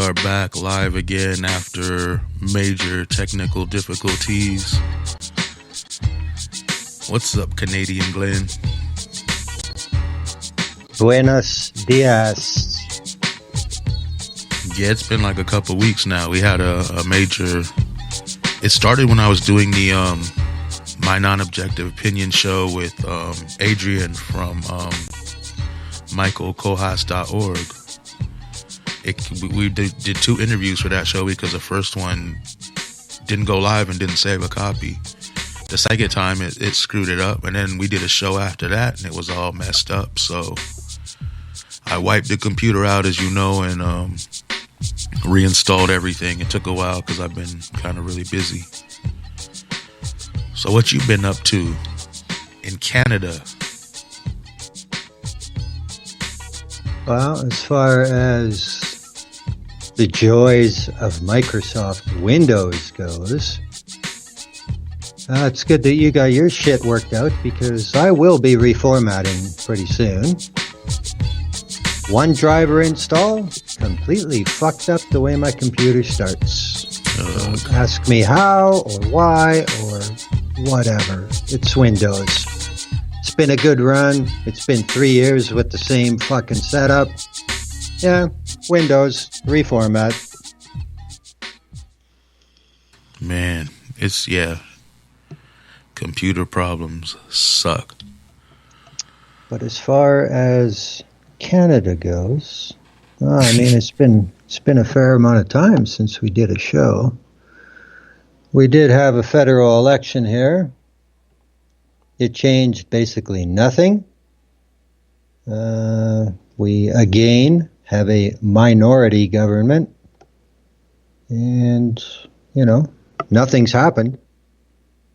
are back live again after major technical difficulties. What's up, Canadian Glenn? Buenos dias. Yeah, it's been like a couple weeks now. We had a major... It started when I was doing the My Non-Objective Opinion show with Adrian from michaelkohas.org. We did 2 interviews for that show because the first one didn't go live and didn't save a copy. The second time it screwed it up, and then we did a show after that and it was all messed up. So I wiped the computer out, as you know, and reinstalled everything. It took a while because I've been kind of really busy. So what you been up to in Canada? Well, as far as the joys of Microsoft Windows goes, it's good that you got your shit worked out, because I will be reformatting pretty soon. One driver install completely fucked up the way my computer starts. Don't ask me how or why or whatever. It's Windows. It's been a good run. It's been 3 years with the same fucking setup. Yeah, Windows, reformat. Man, computer problems suck. But as far as Canada goes, it's been a fair amount of time since we did a show. We did have a federal election here. It changed basically nothing. We again have a minority government, and nothing's happened.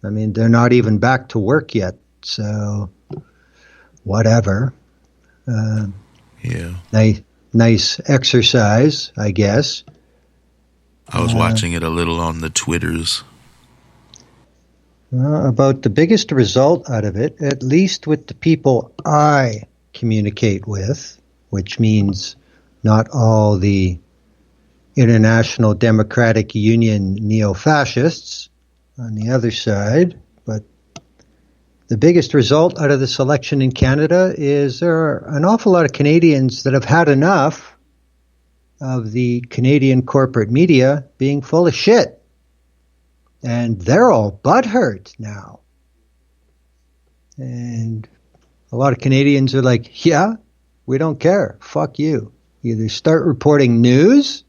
They're not even back to work yet, so whatever. Yeah. Nice exercise, I guess. I was watching it a little on the Twitters. About the biggest result out of it, at least with the people I communicate with, which means not all the International Democratic Union neo-fascists on the other side, but the biggest result out of this election in Canada is there are an awful lot of Canadians that have had enough of the Canadian corporate media being full of shit. And they're all butthurt now. And a lot of Canadians are like, yeah, we don't care. Fuck you. Either start reporting news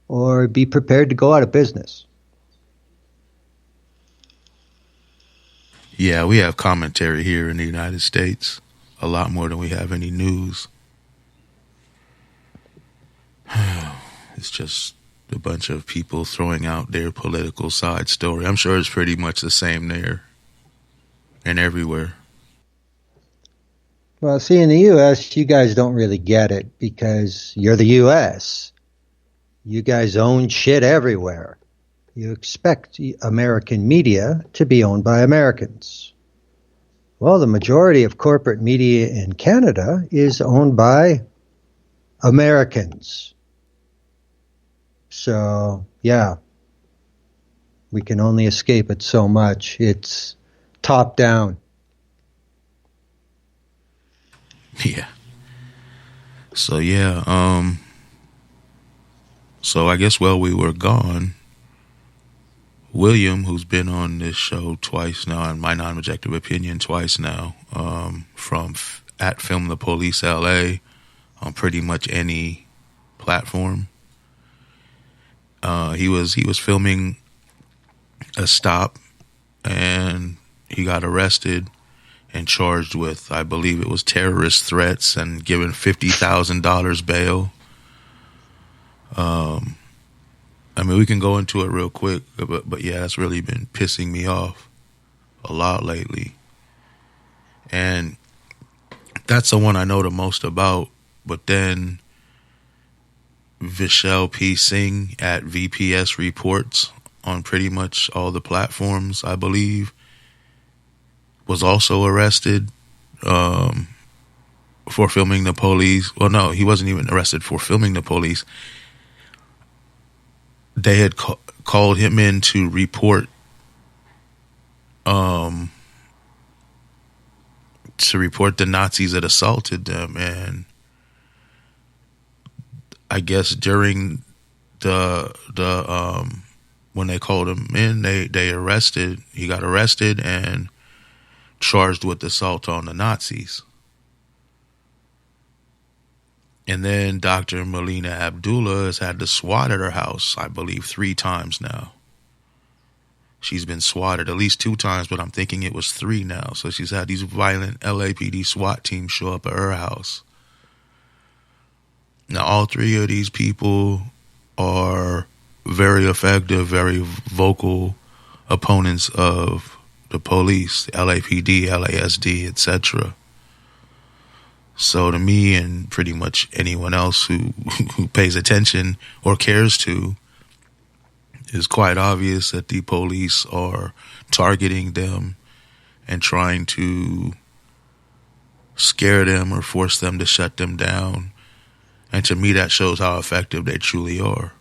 or be prepared to go out of business. Yeah, we have commentary here in the United States, a lot more than we have any news. It's just a bunch of people throwing out their political side story. I'm sure it's pretty much the same there and everywhere. Well, see, in the U.S., you guys don't really get it because you're the U.S. You guys own shit everywhere. You expect American media to be owned by Americans. Well, the majority of corporate media in Canada is owned by Americans. So, yeah, we can only escape it so much. It's top down. Yeah. So, so I guess while we were gone, William, who's been on this show twice now, and My Non-Objective Opinion twice now, from at Film the Police LA on pretty much any platform. He was filming a stop, and he got arrested and charged with, I believe it was terrorist threats, and given $50,000 bail. We can go into it real quick, but yeah, that's really been pissing me off a lot lately. And that's the one I know the most about. But then Vishal P. Singh at VPS Reports on pretty much all the platforms, I believe, was also arrested for filming the police. Well, no, he wasn't even arrested for filming the police. they had called him in to report the Nazis that assaulted them, and I guess during the when they called him in, he got arrested and charged with assault on the Nazis. And then Dr. Melina Abdullah has had to SWAT at her house, I believe, 3 times now. She's been swatted at least 2 times, but I'm thinking it was 3 now. So she's had these violent LAPD SWAT teams show up at her house. Now, all 3 of these people are very effective, very vocal opponents of the police, LAPD, LASD, etc. So to me, and pretty much anyone else who pays attention or cares to, it's quite obvious that the police are targeting them and trying to scare them or force them to shut them down. And to me, that shows how effective they truly are.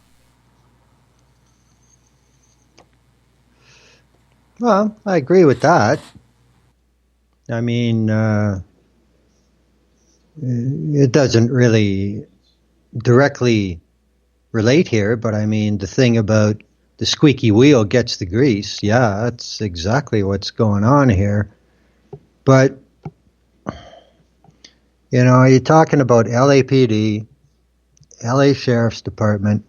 Well, I agree with that. I mean, it doesn't really directly relate here, but I mean, the thing about the squeaky wheel gets the grease. Yeah, that's exactly what's going on here. But, you know, you're talking about LAPD, LA Sheriff's Department.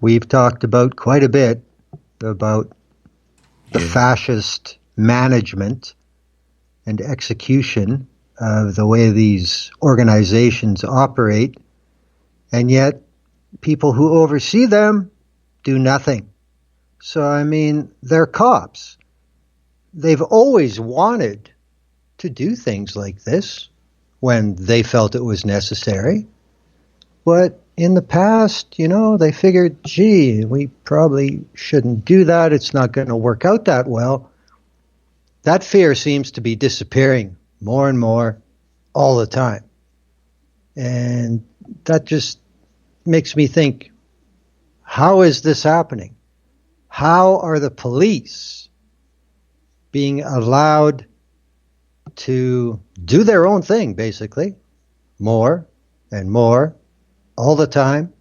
We've talked about quite a bit about the fascist management and execution of the way these organizations operate, and yet people who oversee them do nothing. So, I mean, they're cops. They've always wanted to do things like this when they felt it was necessary. But in the past, you know, they figured, gee, we probably shouldn't do that. It's not going to work out that well. That fear seems to be disappearing more and more all the time. And that just makes me think, how is this happening? How are the police being allowed to do their own thing, basically, more and more all the time?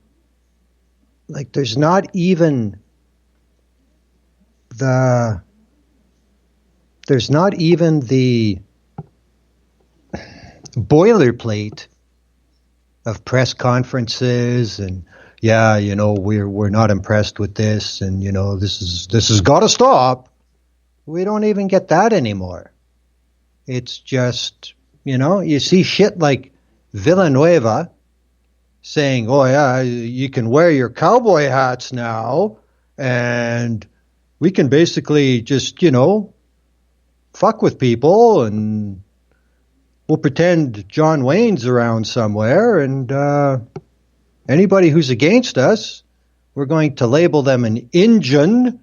Like, there's not even the boilerplate of press conferences and, yeah, you know, we're not impressed with this, and, you know, this has got to stop. We don't even get that anymore. It's just, you know, you see shit like Villanueva saying, oh yeah, you can wear your cowboy hats now, and we can basically just, you know, fuck with people, and we'll pretend John Wayne's around somewhere, and anybody who's against us, we're going to label them an Injun,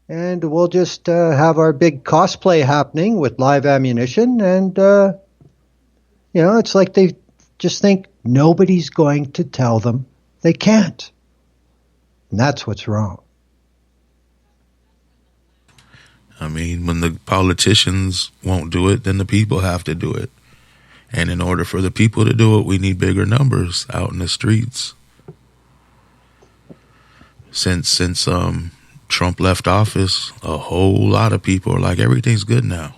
and we'll just have our big cosplay happening with live ammunition, and, you know, it's like they just think nobody's going to tell them they can't. And that's what's wrong. I mean, when the politicians won't do it, then the people have to do it. And in order for the people to do it, we need bigger numbers out in the streets. Since Trump left office, a whole lot of people are like, everything's good now.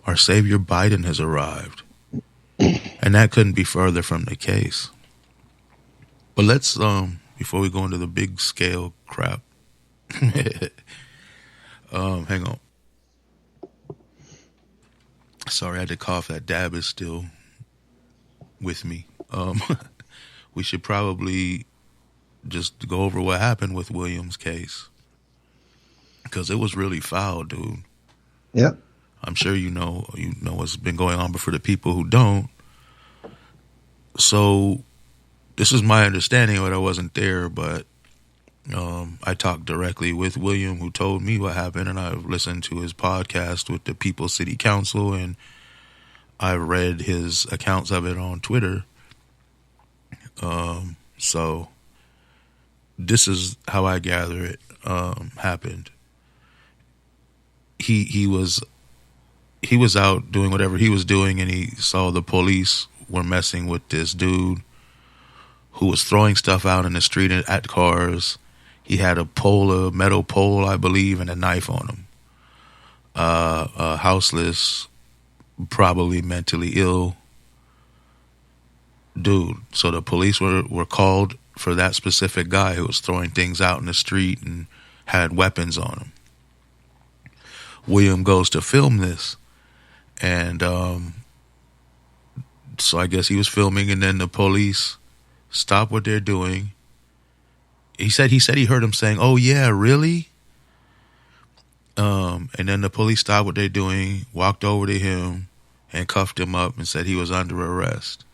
Our savior Biden has arrived. And that couldn't be further from the case. But let's, before we go into the big scale crap, hang on. Sorry, I had to cough. That dab is still with me. We should probably just go over what happened with Williams' case, because it was really foul, dude. Yeah. I'm sure you know what's been going on, but for the people who don't, so this is my understanding, but I wasn't there, but I talked directly with William, who told me what happened, and I've listened to his podcast with the People's City Council, and I read his accounts of it on Twitter. So this is how I gather it happened. He was out doing whatever he was doing, and he saw the police were messing with this dude who was throwing stuff out in the street at cars. He had a metal pole, I believe, and a knife on him. Houseless, probably mentally ill dude. So the police were called for that specific guy who was throwing things out in the street and had weapons on him. William goes to film this, and so I guess he was filming, and then the police stop what they're doing. He said he heard him saying, "Oh yeah, really?" And then the police stopped what they're doing, walked over to him, and cuffed him up and said he was under arrest.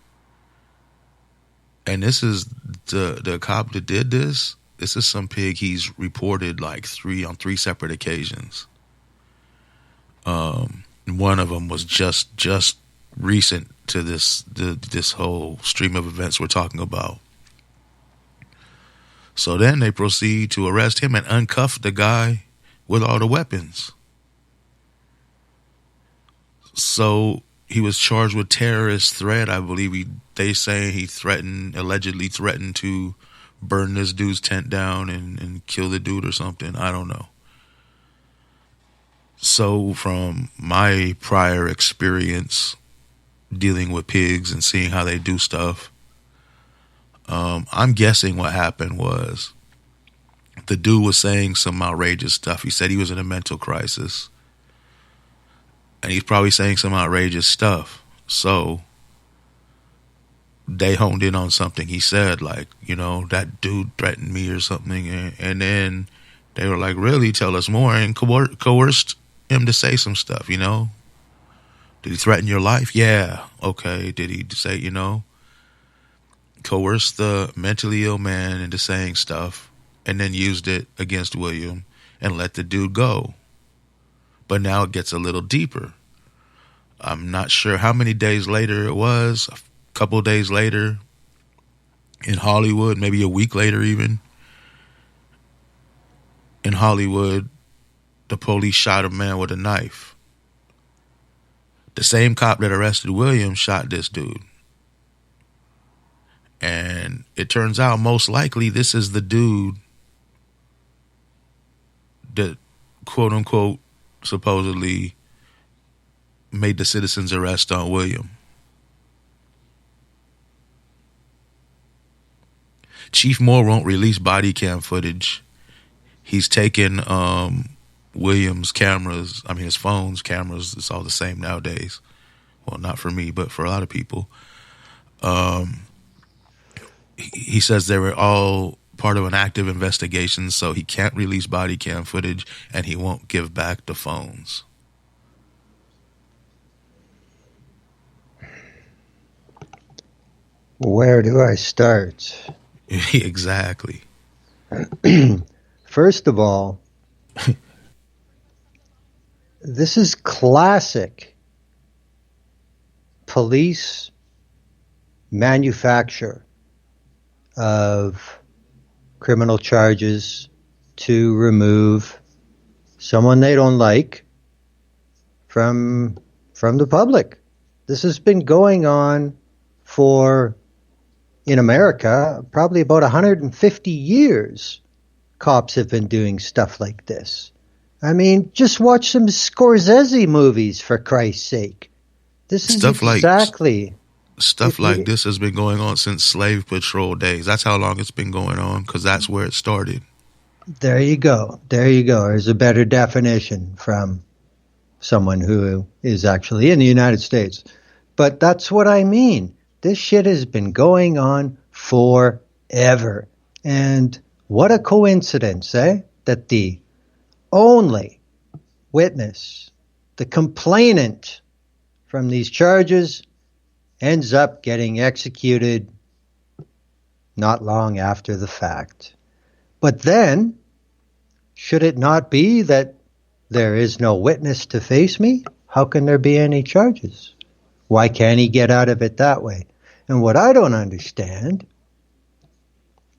And this is the cop that did this. This is some pig he's reported like on three separate occasions. One of them was just recent to this whole stream of events we're talking about. So then they proceed to arrest him and uncuff the guy with all the weapons. So he was charged with terrorist threat. I believe they say he allegedly threatened to burn this dude's tent down and kill the dude or something. I don't know. So from my prior experience dealing with pigs and seeing how they do stuff, I'm guessing what happened was the dude was saying some outrageous stuff. He said he was in a mental crisis, and he's probably saying some outrageous stuff. So they honed in on something he said, like, that dude threatened me or something. And then they were like, really, tell us more, and coerced him to say some stuff, Did he threaten your life? Yeah. Okay. Did he say, coerce the mentally ill man into saying stuff, and then used it against William and let the dude go? But now it gets a little deeper. I'm not sure how many days later it was, a couple of days later in Hollywood, maybe a week later even. In Hollywood, the police shot a man with a knife. The same cop that arrested William shot this dude. And it turns out most likely this is the dude that, quote unquote, supposedly made the citizen's arrest on William. Chief Moore won't release body cam footage. He's taken William's cameras, his phone's cameras, it's all the same nowadays. Well, not for me, but for a lot of people. He says they were all part of an active investigation, so he can't release body cam footage, and he won't give back the phones. Where do I start? Exactly. First of all, this is classic police manufacture of criminal charges to remove someone they don't like from the public. This has been going on in America, probably about 150 years. Cops have been doing stuff like this. Just watch some Scorsese movies, for Christ's sake. This is Stuff like this has been going on since slave patrol days. That's how long it's been going on, because that's where it started. There you go. There's a better definition from someone who is actually in the United States. But that's what I mean. This shit has been going on forever. And what a coincidence, that the only witness, the complainant from these charges, ends up getting executed not long after the fact. But then, should it not be that there is no witness to face me? How can there be any charges? Why can't he get out of it that way? And what I don't understand,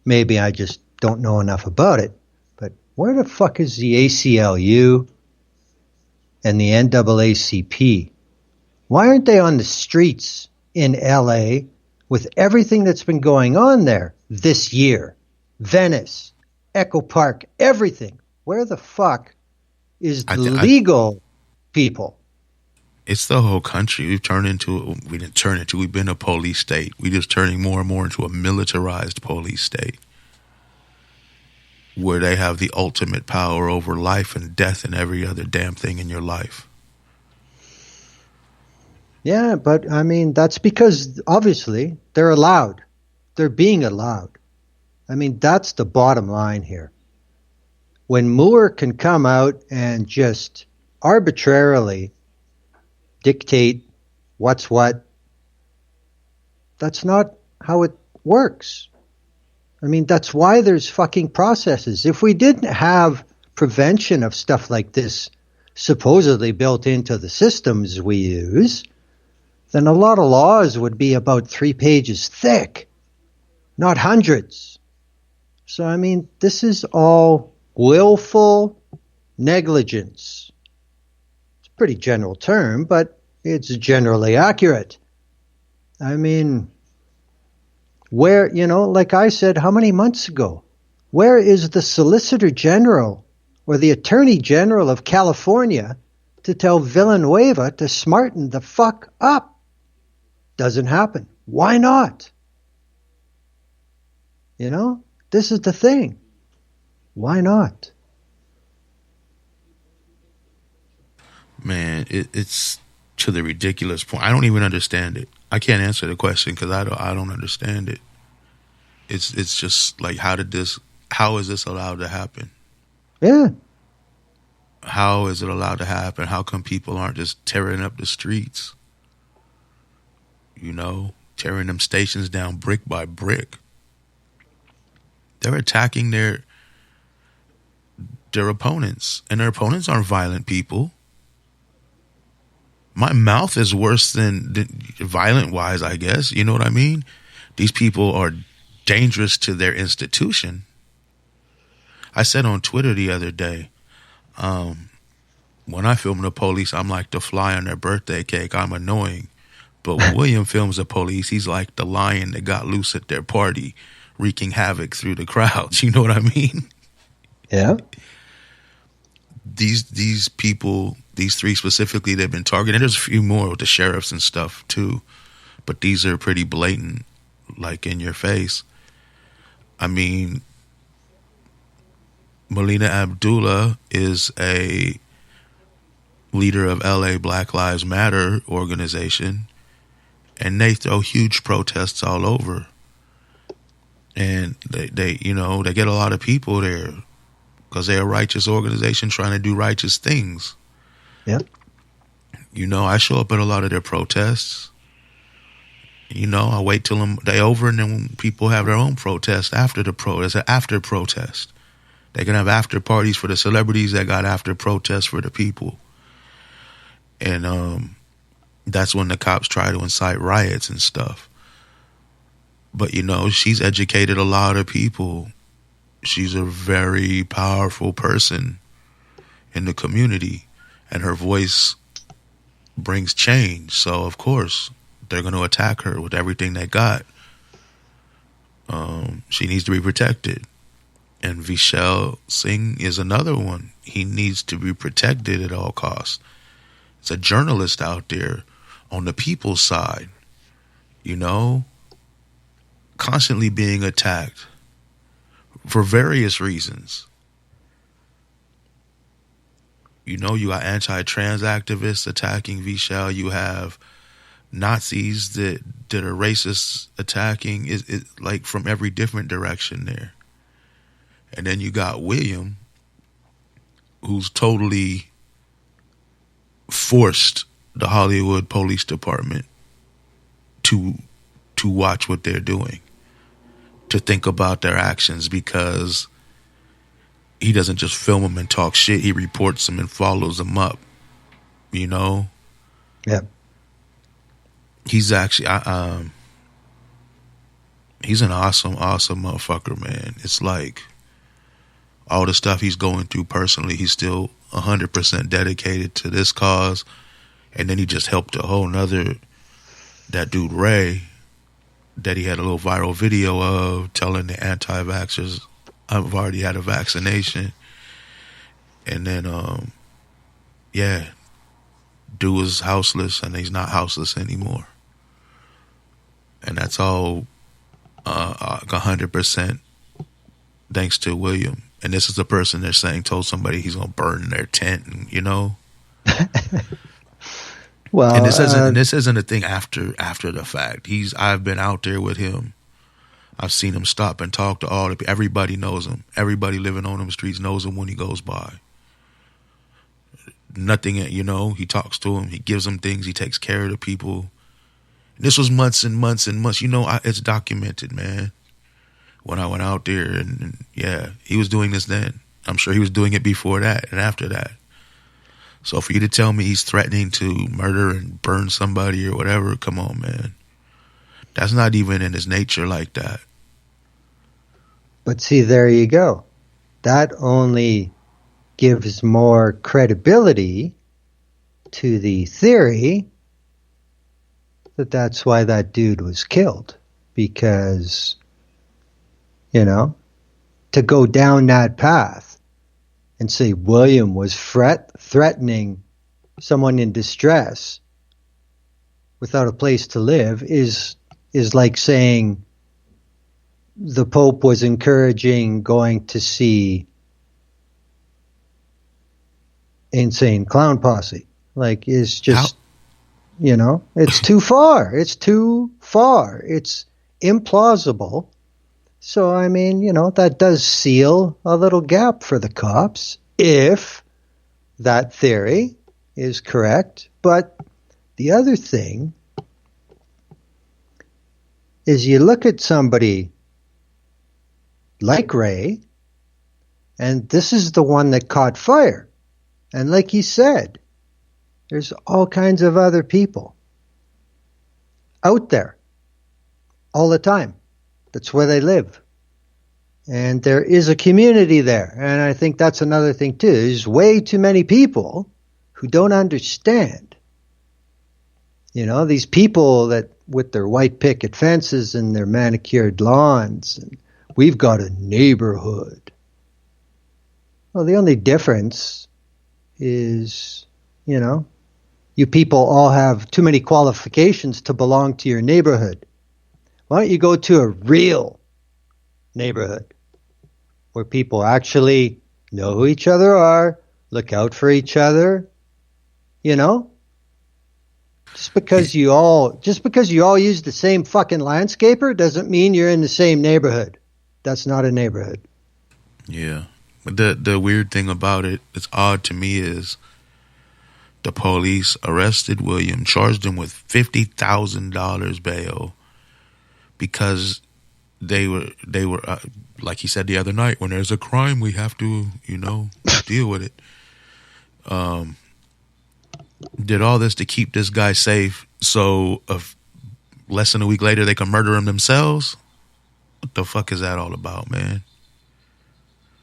maybe I just don't know enough about it, but where the fuck is the ACLU and the NAACP? Why aren't they on the streets in LA with everything that's been going on there this year? Venice, Echo Park, everything. Where the fuck is the legal people? It's the whole country. We've been a police state. We're just turning more and more into a militarized police state where they have the ultimate power over life and death and every other damn thing in your life. Yeah, but I mean, that's because obviously they're allowed. They're being allowed. I mean, that's the bottom line here. When Moore can come out and just arbitrarily dictate what's what, that's not how it works. I mean, that's why there's fucking processes. If we didn't have prevention of stuff like this supposedly built into the systems we use, then a lot of laws would be about 3 pages thick, not hundreds. So, I mean, this is all willful negligence. It's a pretty general term, but it's generally accurate. I mean, where, like I said, how many months ago, where is the Solicitor General or the Attorney General of California to tell Villanueva to smarten the fuck up? Doesn't happen. Why not? This is the thing. Why not? Man, it's to the ridiculous point. I don't even understand it. I can't answer the question because I don't understand it. It's just like, how is this allowed to happen? Yeah. How is it allowed to happen? How come people aren't just tearing up the streets? Tearing them stations down brick by brick. They're attacking their opponents, and their opponents aren't violent people. My mouth is worse than violent-wise, I guess. You know what I mean? These people are dangerous to their institution. I said on Twitter the other day, when I film the police, I'm like the fly on their birthday cake. I'm annoying. But when William films the police, he's like the lion that got loose at their party, wreaking havoc through the crowds. You know what I mean? Yeah. These people, these three specifically, they've been targeted. There's a few more with the sheriffs and stuff too, but these are pretty blatant, like in your face. I mean, Melina Abdullah is a leader of LA Black Lives Matter organization, and they throw huge protests all over. And they get a lot of people there because they're a righteous organization trying to do righteous things. Yeah. I show up at a lot of their protests. I wait till they over, and then when people have their own protest after the protest, an after protest. They can have after parties for the celebrities that got after protests for the people. And that's when the cops try to incite riots and stuff. But, she's educated a lot of people. She's a very powerful person in the community, and her voice brings change. So, of course, they're going to attack her with everything they got. She needs to be protected. And Vishal Singh is another one. He needs to be protected at all costs. It's a journalist out there on the people's side, constantly being attacked for various reasons. You got anti-trans activists attacking Vishal. You have Nazis that are racist attacking it like from every different direction there. And then you got William, who's totally forced the Hollywood Police Department to watch what they're doing, to think about their actions, because he doesn't just film them and talk shit. He reports them and follows them up, Yeah. He's actually, he's an awesome motherfucker, man. It's like, all the stuff he's going through personally, he's still 100% dedicated to this cause. And then he just helped a whole nother, that dude Ray, that he had a little viral video of telling the anti-vaxxers, I've already had a vaccination. And then, dude was houseless, and he's not houseless anymore. And that's all 100% thanks to William. And this is the person they're saying told somebody he's going to burn their tent, and, you know. Well, and this isn't a thing after the fact. I've been out there with him. I've seen him stop and talk to all the people. Everybody knows him. Everybody living on them streets knows him when he goes by. Nothing, you know, he talks to him. He gives them things. He takes care of the people. This was months and months and months. You know, it's documented, man. When I went out there, and yeah, he was doing this then. I'm sure he was doing it before that and after that. So for you to tell me he's threatening to murder and burn somebody or whatever, come on, man. That's not even in his nature like that. But see, there you go. That only gives more credibility to the theory that that's why that dude was killed. Because, you know, to go down that path and say William was threatening someone in distress without a place to live is like saying the Pope was encouraging going to see Insane Clown Posse. Like, it's just, you know, it's too far. It's too far. It's implausible. So, I mean, you know, that does seal a little gap for the cops if that theory is correct. But the other thing is you look at somebody like Ray, and this is the one that caught fire. And like he said, there's all kinds of other people out there all the time. That's where they live. And there is a community there. And I think that's another thing too. There's way too many people who don't understand. You know, these people that with their white picket fences and their manicured lawns, and we've got a neighborhood. Well, the only difference is, you know, you people all have too many qualifications to belong to your neighborhood. Why don't you go to a real neighborhood where people actually know who each other are, look out for each other, you know? Just because you all use the same fucking landscaper doesn't mean you're in the same neighborhood. That's not a neighborhood. Yeah. But the weird thing about it, it's odd to me, is the police arrested William, charged him with $50,000 bail because they were like he said the other night, when there's a crime, we have to, you know, deal with it. Did all this to keep this guy safe, so less than a week later they can murder him themselves? What the fuck is that all about, man?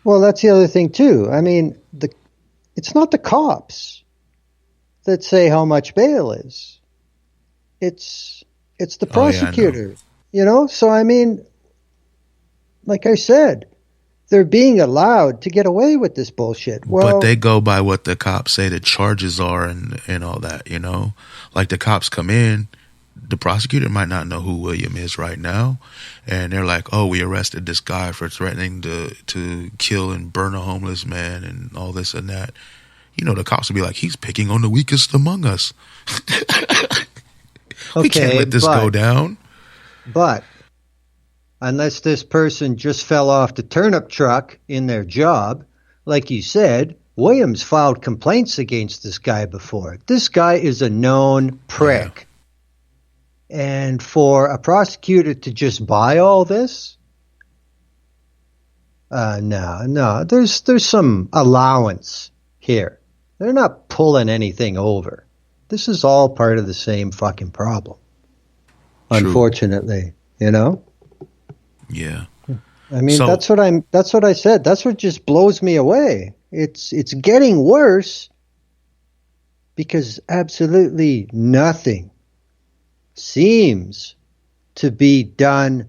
Well, that's the other thing too. I mean, it's not the cops that say how much bail is. It's the prosecutor. You know? So I mean, like I said, they're being allowed to get away with this bullshit. Well, but they go by what the cops say the charges are and all that, you know? Like, the cops come in, the prosecutor might not know who William is right now, and they're like, oh, we arrested this guy for threatening to kill and burn a homeless man and all this and that. You know, the cops will be like, he's picking on the weakest among us. We can't let this go down. But unless this person just fell off the turnip truck in their job, like you said, Williams filed complaints against this guy before. This guy is a known prick. Yeah. And for a prosecutor to just buy all this, no, there's some allowance here. They're not pulling anything over. This is all part of the same fucking problem. True. Unfortunately, you know? Yeah. I mean, So that's what I said. That's what just blows me away. It's getting worse because absolutely nothing seems to be done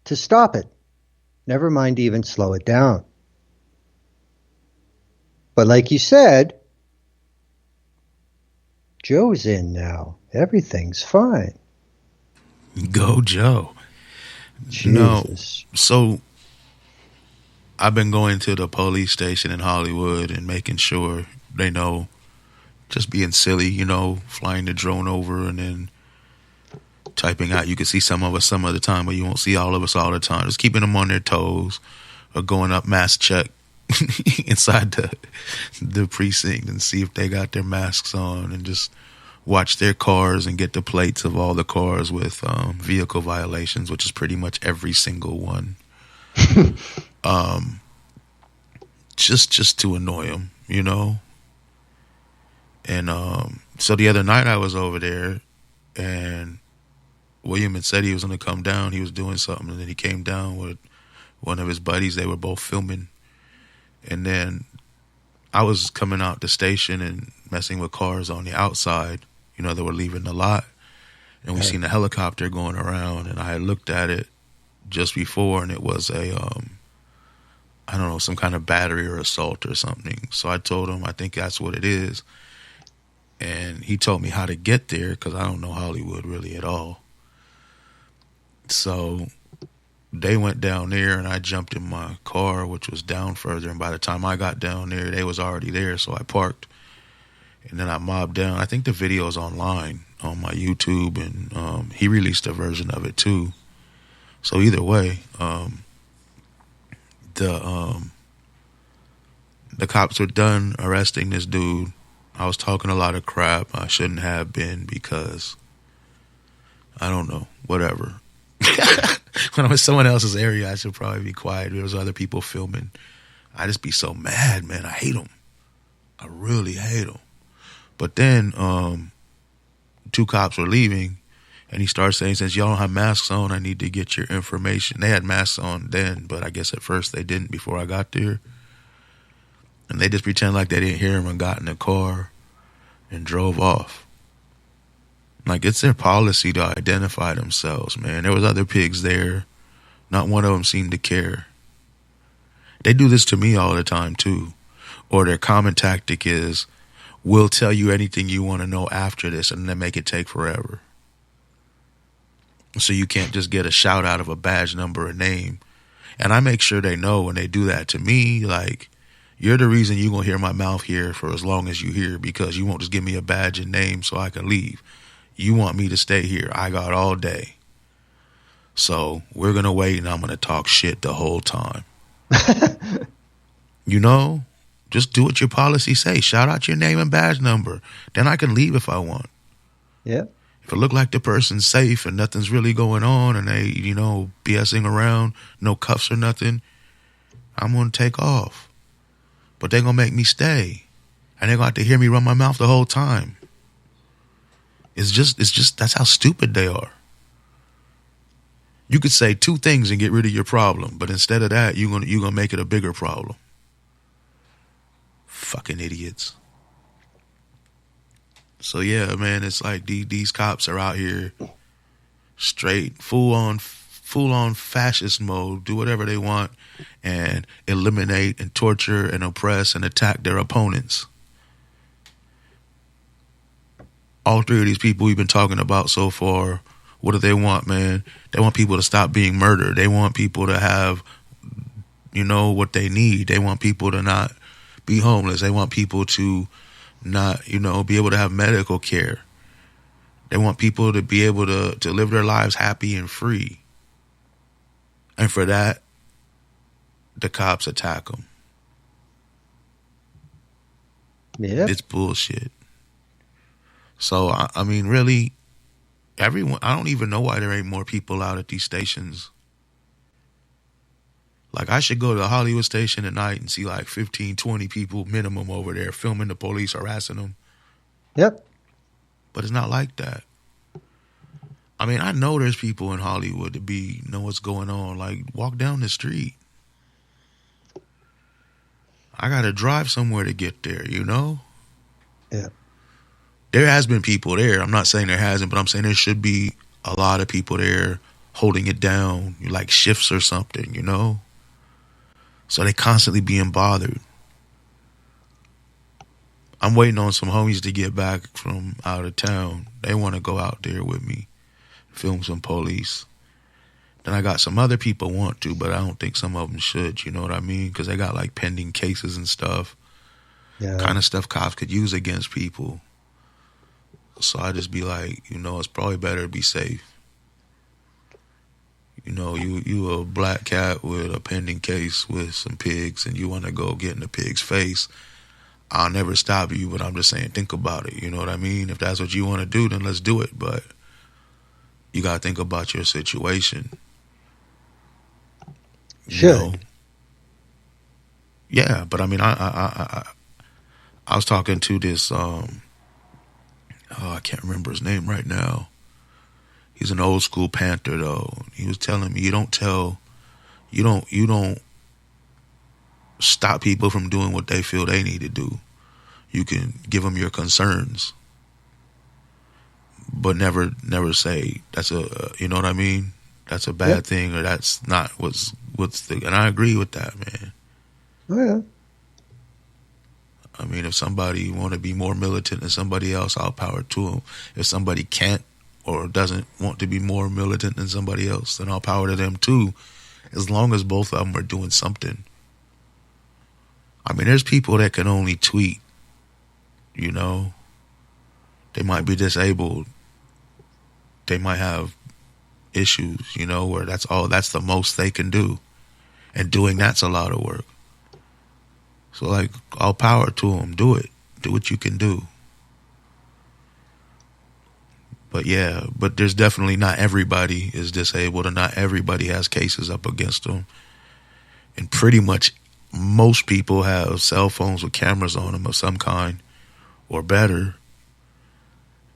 to stop it. Never mind even slow it down. But like you said, Joe's in now. Everything's fine. go Joe. No. Jesus. So I've been going to the police station in Hollywood and making sure they know, just being silly, flying the drone over and then typing out. You can see some of us some of the time, but you won't see all of us all the time. Just keeping them on their toes or going up mask check inside the precinct and see if they got their masks on and just watch their cars and get the plates of all the cars with vehicle violations, which is pretty much every single one. Just to annoy them, And so the other night I was over there, and William had said he was going to come down. He was doing something, and then he came down with one of his buddies. They were both filming, and then I was coming out the station and messing with cars on the outside, that were leaving the lot, and we seen a helicopter going around, and I had looked at it just before, and it was a I don't know, some kind of battery or assault or something. So I told him I think that's what it is, and he told me how to get there because I don't know Hollywood really at all. So they went down there, and I jumped in my car, which was down further, and by the time I got down there, they was already there, so I parked, and then I mobbed down. I think the video is online on my YouTube, and he released a version of it too. So either way, the cops were done arresting this dude. I was talking a lot of crap. I shouldn't have been because, I don't know, whatever. When I'm in someone else's area, I should probably be quiet. There was other people filming. I just be so mad, man. I hate them. I really hate them. But then two cops were leaving, and he started saying, since y'all don't have masks on, I need to get your information. They had masks on then, but I guess at first they didn't before I got there. And they just pretend like they didn't hear him and got in the car and drove off. Like, it's their policy to identify themselves, man. There was other pigs there. Not one of them seemed to care. They do this to me all the time, too. Or their common tactic is, we'll tell you anything you want to know after this, and then make it take forever. So you can't just get a shout out of a badge number or name. And I make sure they know when they do that to me, like, you're the reason you're going to hear my mouth here for as long as you here, because you won't just give me a badge and name so I can leave. You want me to stay here. I got all day. So we're going to wait, and I'm going to talk shit the whole time. Just do what your policy say. Shout out your name and badge number. Then I can leave if I want. Yeah. If it look like the person's safe and nothing's really going on and they, BSing around, no cuffs or nothing, I'm going to take off. But they're going to make me stay. And they're going to have to hear me run my mouth the whole time. It's just, that's how stupid they are. You could say two things and get rid of your problem, but instead of that, you're gonna make it a bigger problem. Fucking idiots. So yeah, man, it's like these cops are out here straight full on fascist mode, do whatever they want and eliminate and torture and oppress and attack their opponents. All three of these people we've been talking about so far, what do they want, man? They want people to stop being murdered. They want people to have, what they need. They want people to not be homeless. They want people to not, be able to have medical care. They want people to be able to live their lives happy and free. And for that, the cops attack them. Yeah. It's bullshit. So, I mean, really, everyone, I don't even know why there ain't more people out at these stations. Like, I should go to the Hollywood station at night and see like 15, 20 people minimum over there filming the police harassing them. Yep. But it's not like that. I mean, I know there's people in Hollywood that know what's going on. Like, walk down the street. I got to drive somewhere to get there, you know? Yeah. There has been people there. I'm not saying there hasn't, but I'm saying there should be a lot of people there holding it down, like shifts or something, you know? So they constantly being bothered. I'm waiting on some homies to get back from out of town. They want to go out there with me, film some police. Then I got some other people want to, but I don't think some of them should, you know what I mean? Because they got like pending cases and stuff. Yeah. Kind of stuff cops could use against people. So I just be like, you know, it's probably better to be safe. You know, you a black cat with a pending case with some pigs and you want to go get in the pig's face. I'll never stop you, but I'm just saying, think about it. You know what I mean? If that's what you want to do, then let's do it. But you got to think about your situation. Sure. You know? Yeah, but I mean, I was talking to this, I can't remember his name right now. He's an old school Panther though. He was telling me you don't stop people from doing what they feel they need to do. You can give them your concerns, but never say that's you know what I mean? That's a bad thing, or that's not what's the. And I agree with that, man. Oh, yeah. I mean, if somebody want to be more militant than somebody else, I'll power to them. If somebody can't or doesn't want to be more militant than somebody else, then I'll power to them too, as long as both of them are doing something. I mean, there's people that can only tweet, you know. They might be disabled. They might have issues, you know, where that's the most they can do. And doing that's a lot of work. So, like, all power to them. Do it. Do what you can do. But yeah, but there's definitely not everybody is disabled and not everybody has cases up against them. And pretty much most people have cell phones with cameras on them of some kind or better.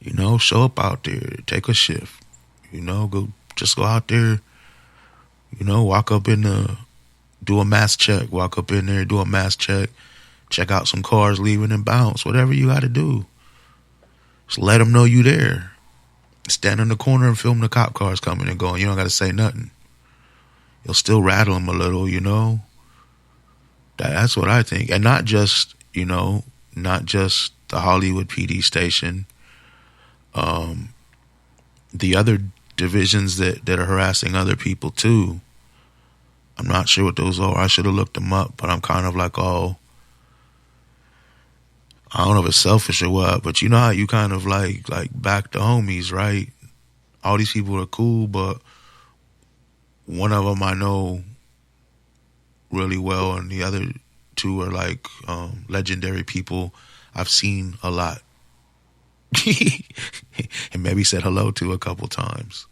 You know, show up out there, take a shift. You know, go out there, you know, do a mass check, walk up in there, do a mass check, check out some cars leaving and bounce, whatever you got to do. Just let them know you there. Stand in the corner and film the cop cars coming and going. You don't got to say nothing. You'll still rattle them a little, you know. That's what I think. And not just, you know, not just the Hollywood PD station. The other divisions that are harassing other people too. I'm not sure what those are. I should have looked them up, but I'm kind of like, I don't know if it's selfish or what, but you know how you kind of like back the homies, right? All these people are cool, but one of them I know really well, and the other two are like legendary people I've seen a lot. And maybe said hello to a couple times.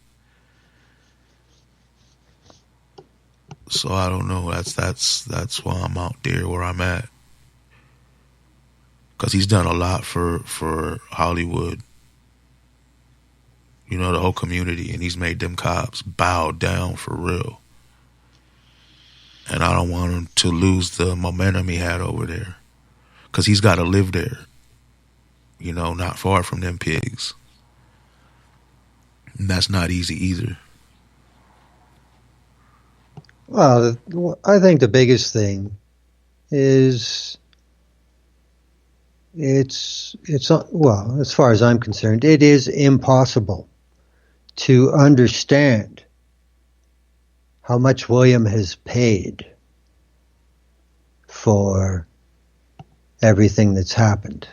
So I don't know. That's why I'm out there where I'm at. Because he's done a lot for Hollywood. You know, the whole community. And he's made them cops bow down for real. And I don't want him to lose the momentum he had over there. Because he's got to live there. You know, not far from them pigs. And that's not easy either. Well, I think the biggest thing is well, as far as I'm concerned, it is impossible to understand how much William has paid for everything that's happened.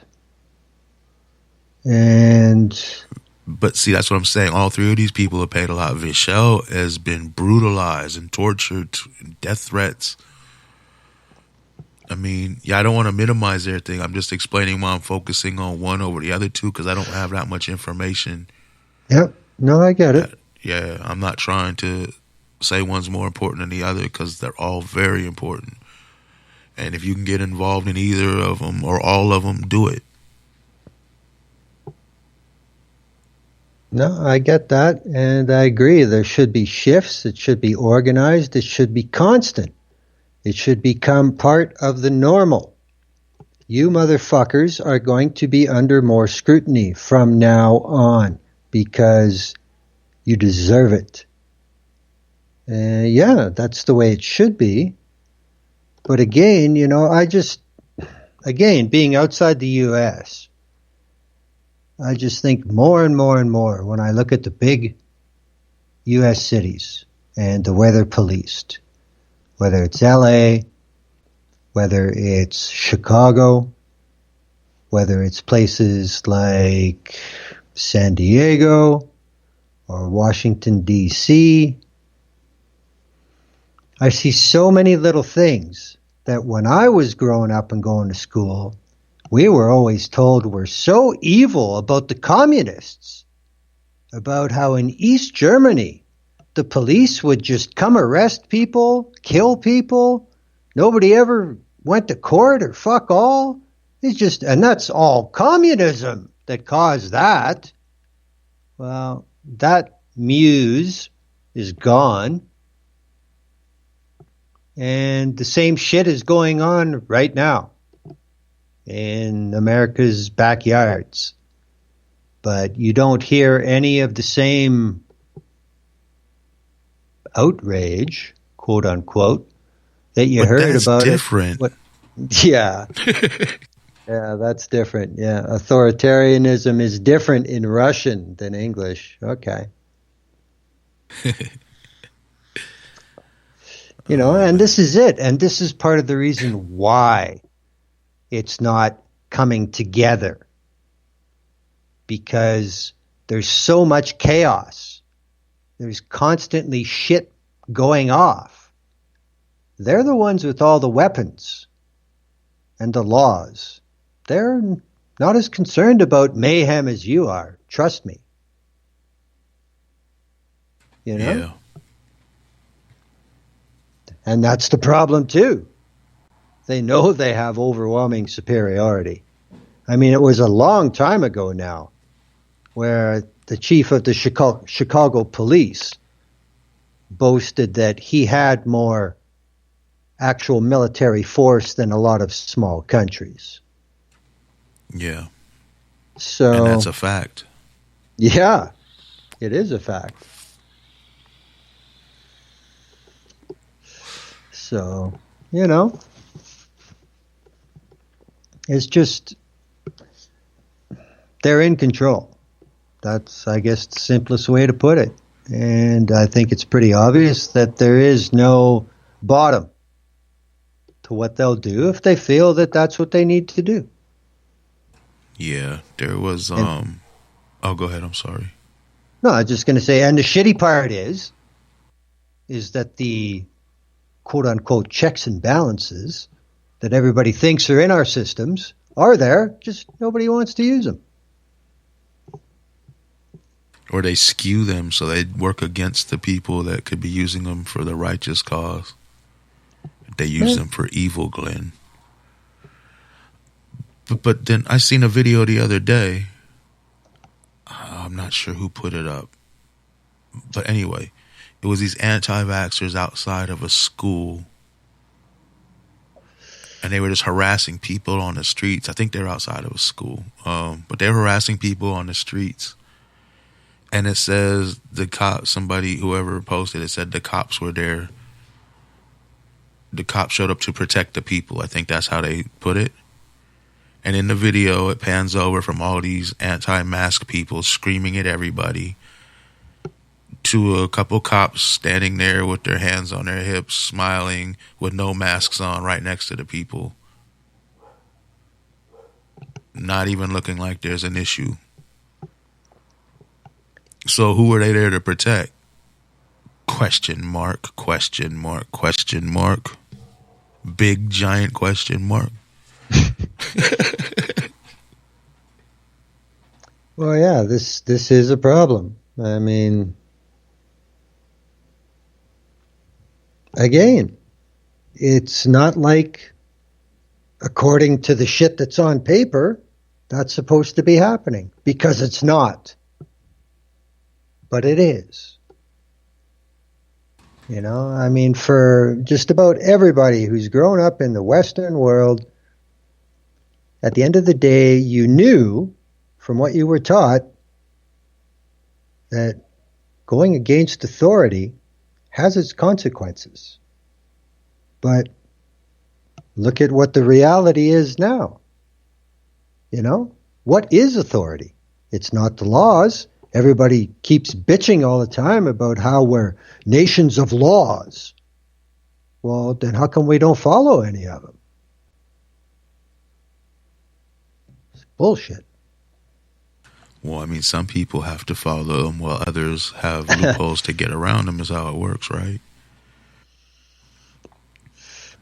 But see, that's what I'm saying. All three of these people have paid a lot. Vishelle has been brutalized and tortured, and death threats. I mean, yeah, I don't want to minimize everything. I'm just explaining why I'm focusing on one over the other two because I don't have that much information. Yep. No, I get it. Yeah, I'm not trying to say one's more important than the other because they're all very important. And if you can get involved in either of them or all of them, do it. No, I get that, and I agree. There should be shifts. It should be organized. It should be constant. It should become part of the normal. You motherfuckers are going to be under more scrutiny from now on because you deserve it. Yeah, that's the way it should be. But again, being outside the U.S., I just think more and more and more when I look at the big U.S. cities and the way they're policed, whether it's L.A., whether it's Chicago, whether it's places like San Diego or Washington, D.C., I see so many little things that when I was growing up and going to school, we were always told were so evil about the communists, about how in East Germany, the police would just come arrest people, kill people. Nobody ever went to court or fuck all. And that's all communism that caused that. Well, that muse is gone. And the same shit is going on right now in America's backyards. But you don't hear any of the same outrage, quote unquote, that you heard about. That's different. Yeah. Yeah, that's different. Yeah. Authoritarianism is different in Russian than English. Okay. And this is it. And this is part of the reason why it's not coming together. Because there's so much chaos. There's constantly shit going off. They're the ones with all the weapons and the laws. They're not as concerned about mayhem as you are. Trust me. Yeah. And that's the problem, too. They know they have overwhelming superiority. I mean, it was a long time ago now where the chief of the Chicago police boasted that he had more actual military force than a lot of small countries. Yeah. So, and that's a fact. Yeah, it is a fact. So, it's just, they're in control. That's, I guess, the simplest way to put it. And I think it's pretty obvious that there is no bottom to what they'll do if they feel that that's what they need to do. Yeah, there was, oh, go ahead, I'm sorry. No, I was just going to say, and the shitty part is that the quote-unquote checks and balances that everybody thinks are in our systems are there, just nobody wants to use them. Or they skew them so they work against the people that could be using them for the righteous cause. They use them for evil, Glenn. But then I seen a video the other day. I'm not sure who put it up. But anyway, it was these anti-vaxxers outside of a school. And they were just harassing people on the streets. I think they were outside of a school. But they were harassing people on the streets. And it says the cops, whoever posted it, said the cops were there. The cops showed up to protect the people. I think that's how they put it. And in the video, it pans over from all these anti-mask people screaming at everybody to a couple cops standing there with their hands on their hips, smiling with no masks on right next to the people. Not even looking like there's an issue. So who are they there to protect? Question mark, question mark, question mark. Big giant question mark. Well, yeah, this is a problem. I mean, again, it's not like, according to the shit that's on paper, that's supposed to be happening, because it's not. but it is. You know, I mean, for just about everybody who's grown up in the Western world, at the end of the day, you knew from what you were taught that going against authority has its consequences. But look at what the reality is now. You know, what is authority? It's not the laws. Everybody keeps bitching all the time about how we're nations of laws. Well, then how come we don't follow any of them? It's bullshit. Well, I mean, some people have to follow them while others have loopholes to get around them is how it works, right?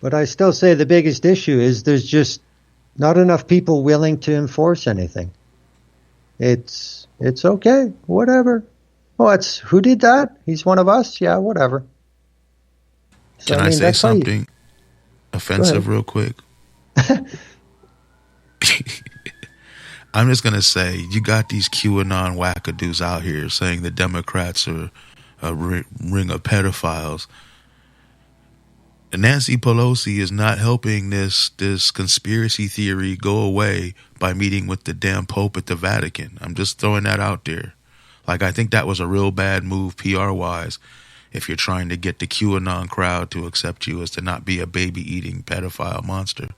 But I still say the biggest issue is there's just not enough people willing to enforce anything. It's okay, whatever. Oh, it's who did that? He's one of us? Yeah, whatever. So, Can I say something offensive real quick? I'm just going to say, you got these QAnon wackadoos out here saying the Democrats are a ring of pedophiles. Nancy Pelosi is not helping this conspiracy theory go away by meeting with the damn Pope at the Vatican. I'm just throwing that out there. Like, I think that was a real bad move PR-wise if you're trying to get the QAnon crowd to accept you as to not be a baby-eating pedophile monster.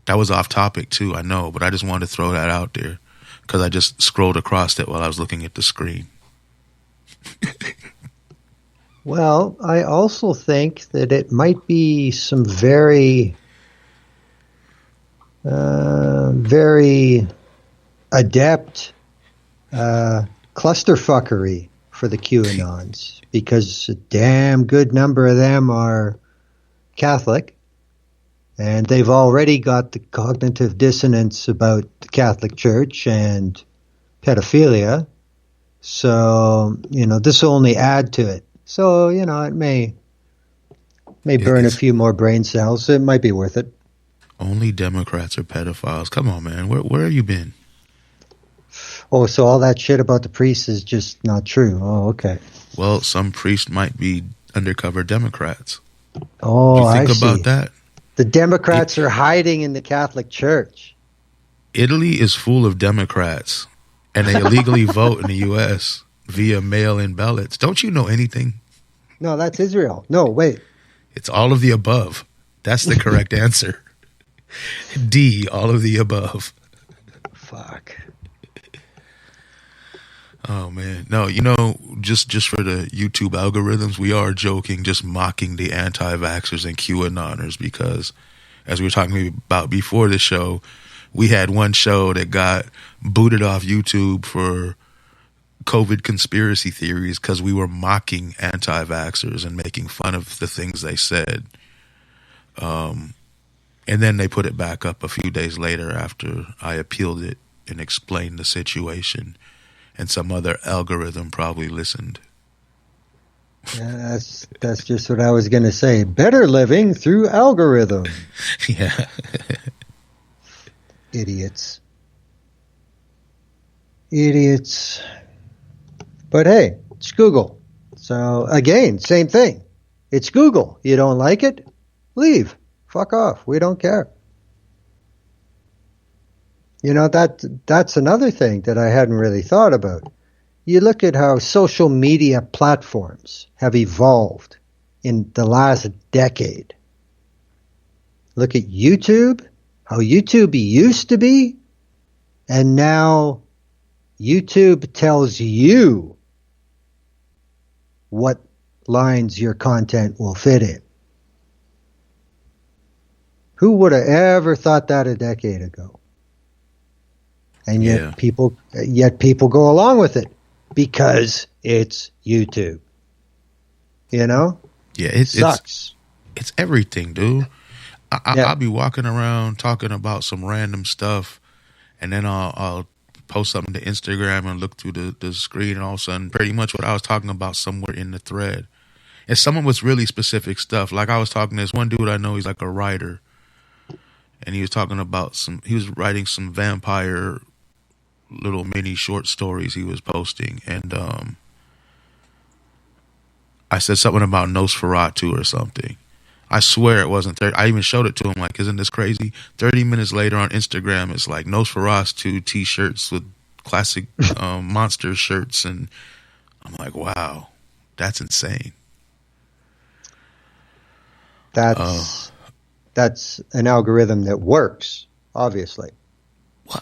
That was off topic too, I know, but I just wanted to throw that out there because I just scrolled across it while I was looking at the screen. Well, I also think that it might be some very, very adept clusterfuckery for the QAnons, because a damn good number of them are Catholic, and they've already got the cognitive dissonance about the Catholic Church and pedophilia. So, you know, this will only add to it. So, you know, it may burn a few more brain cells. It might be worth it. Only Democrats are pedophiles. Come on, man. Where have you been? Oh, so all that shit about the priests is just not true. Oh, okay. Well, some priests might be undercover Democrats. Oh, you think about that? The Democrats are hiding in the Catholic Church. Italy is full of Democrats, and they illegally vote in the U.S. via mail-in ballots. Don't you know anything? No, that's Israel. No, wait. It's all of the above. That's the correct answer. D, all of the above. Fuck. Oh, man. No, you know, just for the YouTube algorithms, we are joking, just mocking the anti-vaxxers and QAnoners because, as we were talking about before the show, we had one show that got booted off YouTube for COVID conspiracy theories because we were mocking anti-vaxxers and making fun of the things they said. And then they put it back up a few days later after I appealed it and explained the situation. And some other algorithm probably listened. Yeah, that's just what I was going to say. Better living through algorithm. Yeah. Idiots. But hey, it's Google. So again, same thing. It's Google. You don't like it? Leave. Fuck off. We don't care. You know, that's another thing that I hadn't really thought about. You look at how social media platforms have evolved in the last decade. Look at YouTube, how YouTube used to be, and now YouTube tells you what lines your content will fit in. Who would have ever thought that a decade ago? And yet people go along with it because it's YouTube. You know? Yeah, it sucks. It's everything, dude. I'll be walking around talking about some random stuff, and then I'll post something to Instagram and look through the screen, and all of a sudden, pretty much what I was talking about somewhere in the thread. And someone with really specific stuff. Like I was talking to this one dude I know, he's like a writer, and he was talking about he was writing some vampire little mini short stories he was posting, and I said something about Nosferatu or something. I swear it wasn't 30. I even showed it to him, like, isn't this crazy? 30 minutes later on Instagram, it's like Nosferatu t-shirts with classic monster shirts, and I'm like, wow, that's insane. That's an algorithm that works, obviously. Well,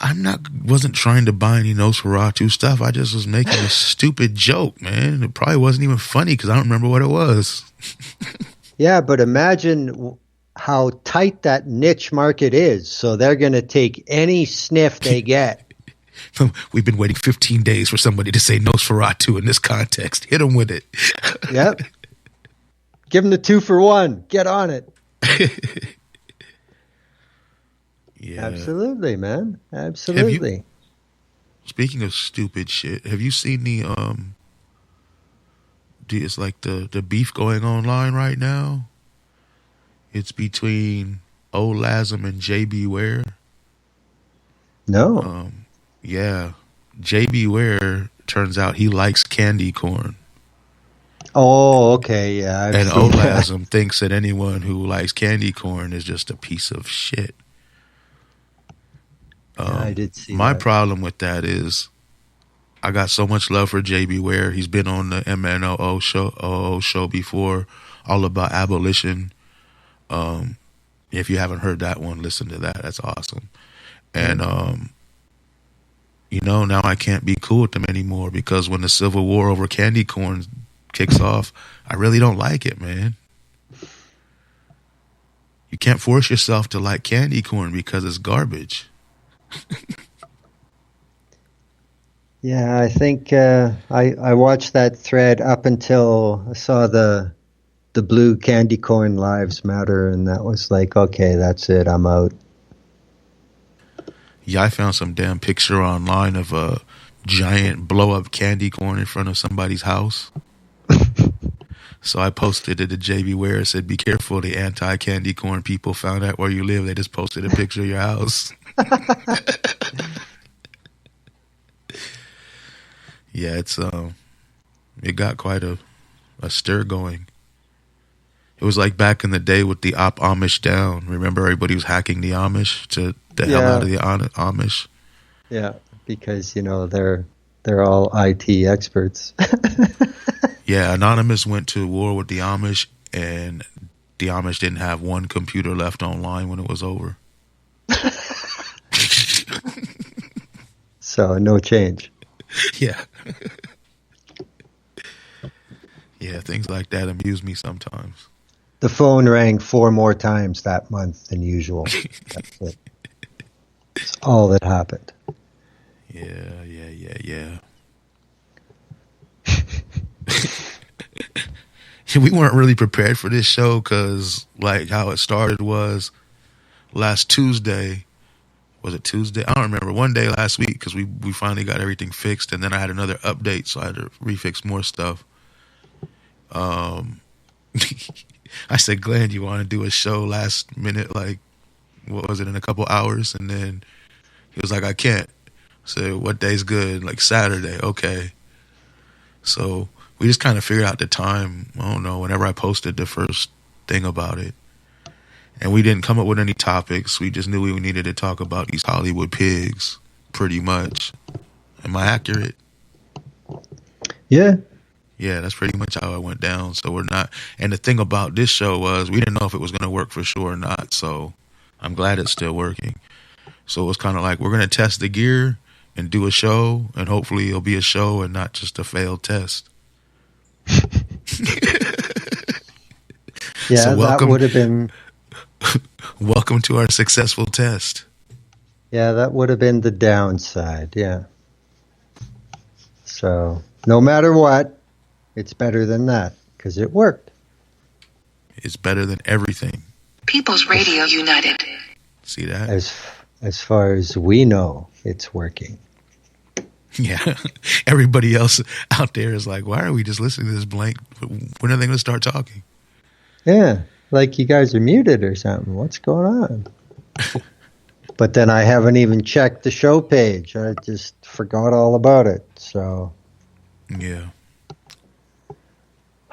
wasn't trying to buy any Nosferatu stuff. I just was making a stupid joke, man. It probably wasn't even funny because I don't remember what it was. Yeah, but imagine how tight that niche market is. So they're going to take any sniff they get. We've been waiting 15 days for somebody to say Nosferatu in this context. Hit them with it. Yep. Give them the 2-for-1. Get on it. Yeah. Absolutely, man. Absolutely. Speaking of stupid shit, have you seen it's like the beef going online right now? It's between Old Lasm and JB Ware. No. Yeah. JB Ware, turns out he likes candy corn. Oh, okay. Yeah. And Old Lasm thinks that anyone who likes candy corn is just a piece of shit. I did see my that. problem with that is I got so much love for JB Ware. He's been on the MNOO show before, all about abolition. If you haven't heard that one, listen to that. That's awesome. And, now I can't be cool with them anymore because when the civil war over candy corn kicks off, I really don't like it, man. You can't force yourself to like candy corn because it's garbage. Yeah, I think I watched that thread up until I saw the blue candy corn lives matter, and that was like, okay, that's it, I'm out. Yeah, I found some damn picture online of a giant blow-up candy corn in front of somebody's house. So I posted it to JB Ware and said, be careful, the anti-candy corn people found out where you live. They just posted a picture of your house. Yeah, it got quite a stir going. It was like back in the day with the Amish down. Remember, everybody was hacking the Amish to the hell out of the Amish. Yeah, because they're all IT experts. Yeah, Anonymous went to war with the Amish, and the Amish didn't have one computer left online when it was over. So no change. Yeah. Yeah, things like that amuse me sometimes. The phone rang 4 more times that month than usual. That's it. That's all that happened. Yeah. We weren't really prepared for this show because, like, how it started was last Tuesday. Was it Tuesday? I don't remember. One day last week because we finally got everything fixed, and then I had another update, so I had to refix more stuff. I said, Glenn, you want to do a show last minute, like, what was it, in a couple hours? And then he was like, I can't. I said, what day's good? Like, Saturday. Okay. So we just kind of figured out the time, I don't know, whenever I posted the first thing about it. And we didn't come up with any topics. We just knew we needed to talk about these Hollywood pigs, pretty much. Am I accurate? Yeah. Yeah, that's pretty much how it went down. So we're not. And the thing about this show was we didn't know if it was going to work for sure or not. So I'm glad it's still working. So it was kind of like we're going to test the gear and do a show, and hopefully it'll be a show and not just a failed test. Yeah, so that would have been. Welcome to our successful test. Yeah, that would have been the downside. Yeah. So no matter what, it's better than that because it worked. It's better than everything. People's Radio United. See that? As far as we know, it's working. Yeah. Everybody else out there is like, why are we just listening to this blank? When are they going to start talking? Yeah. Like you guys are muted or something. What's going on? But then I haven't even checked the show page. I just forgot all about it. So Yeah.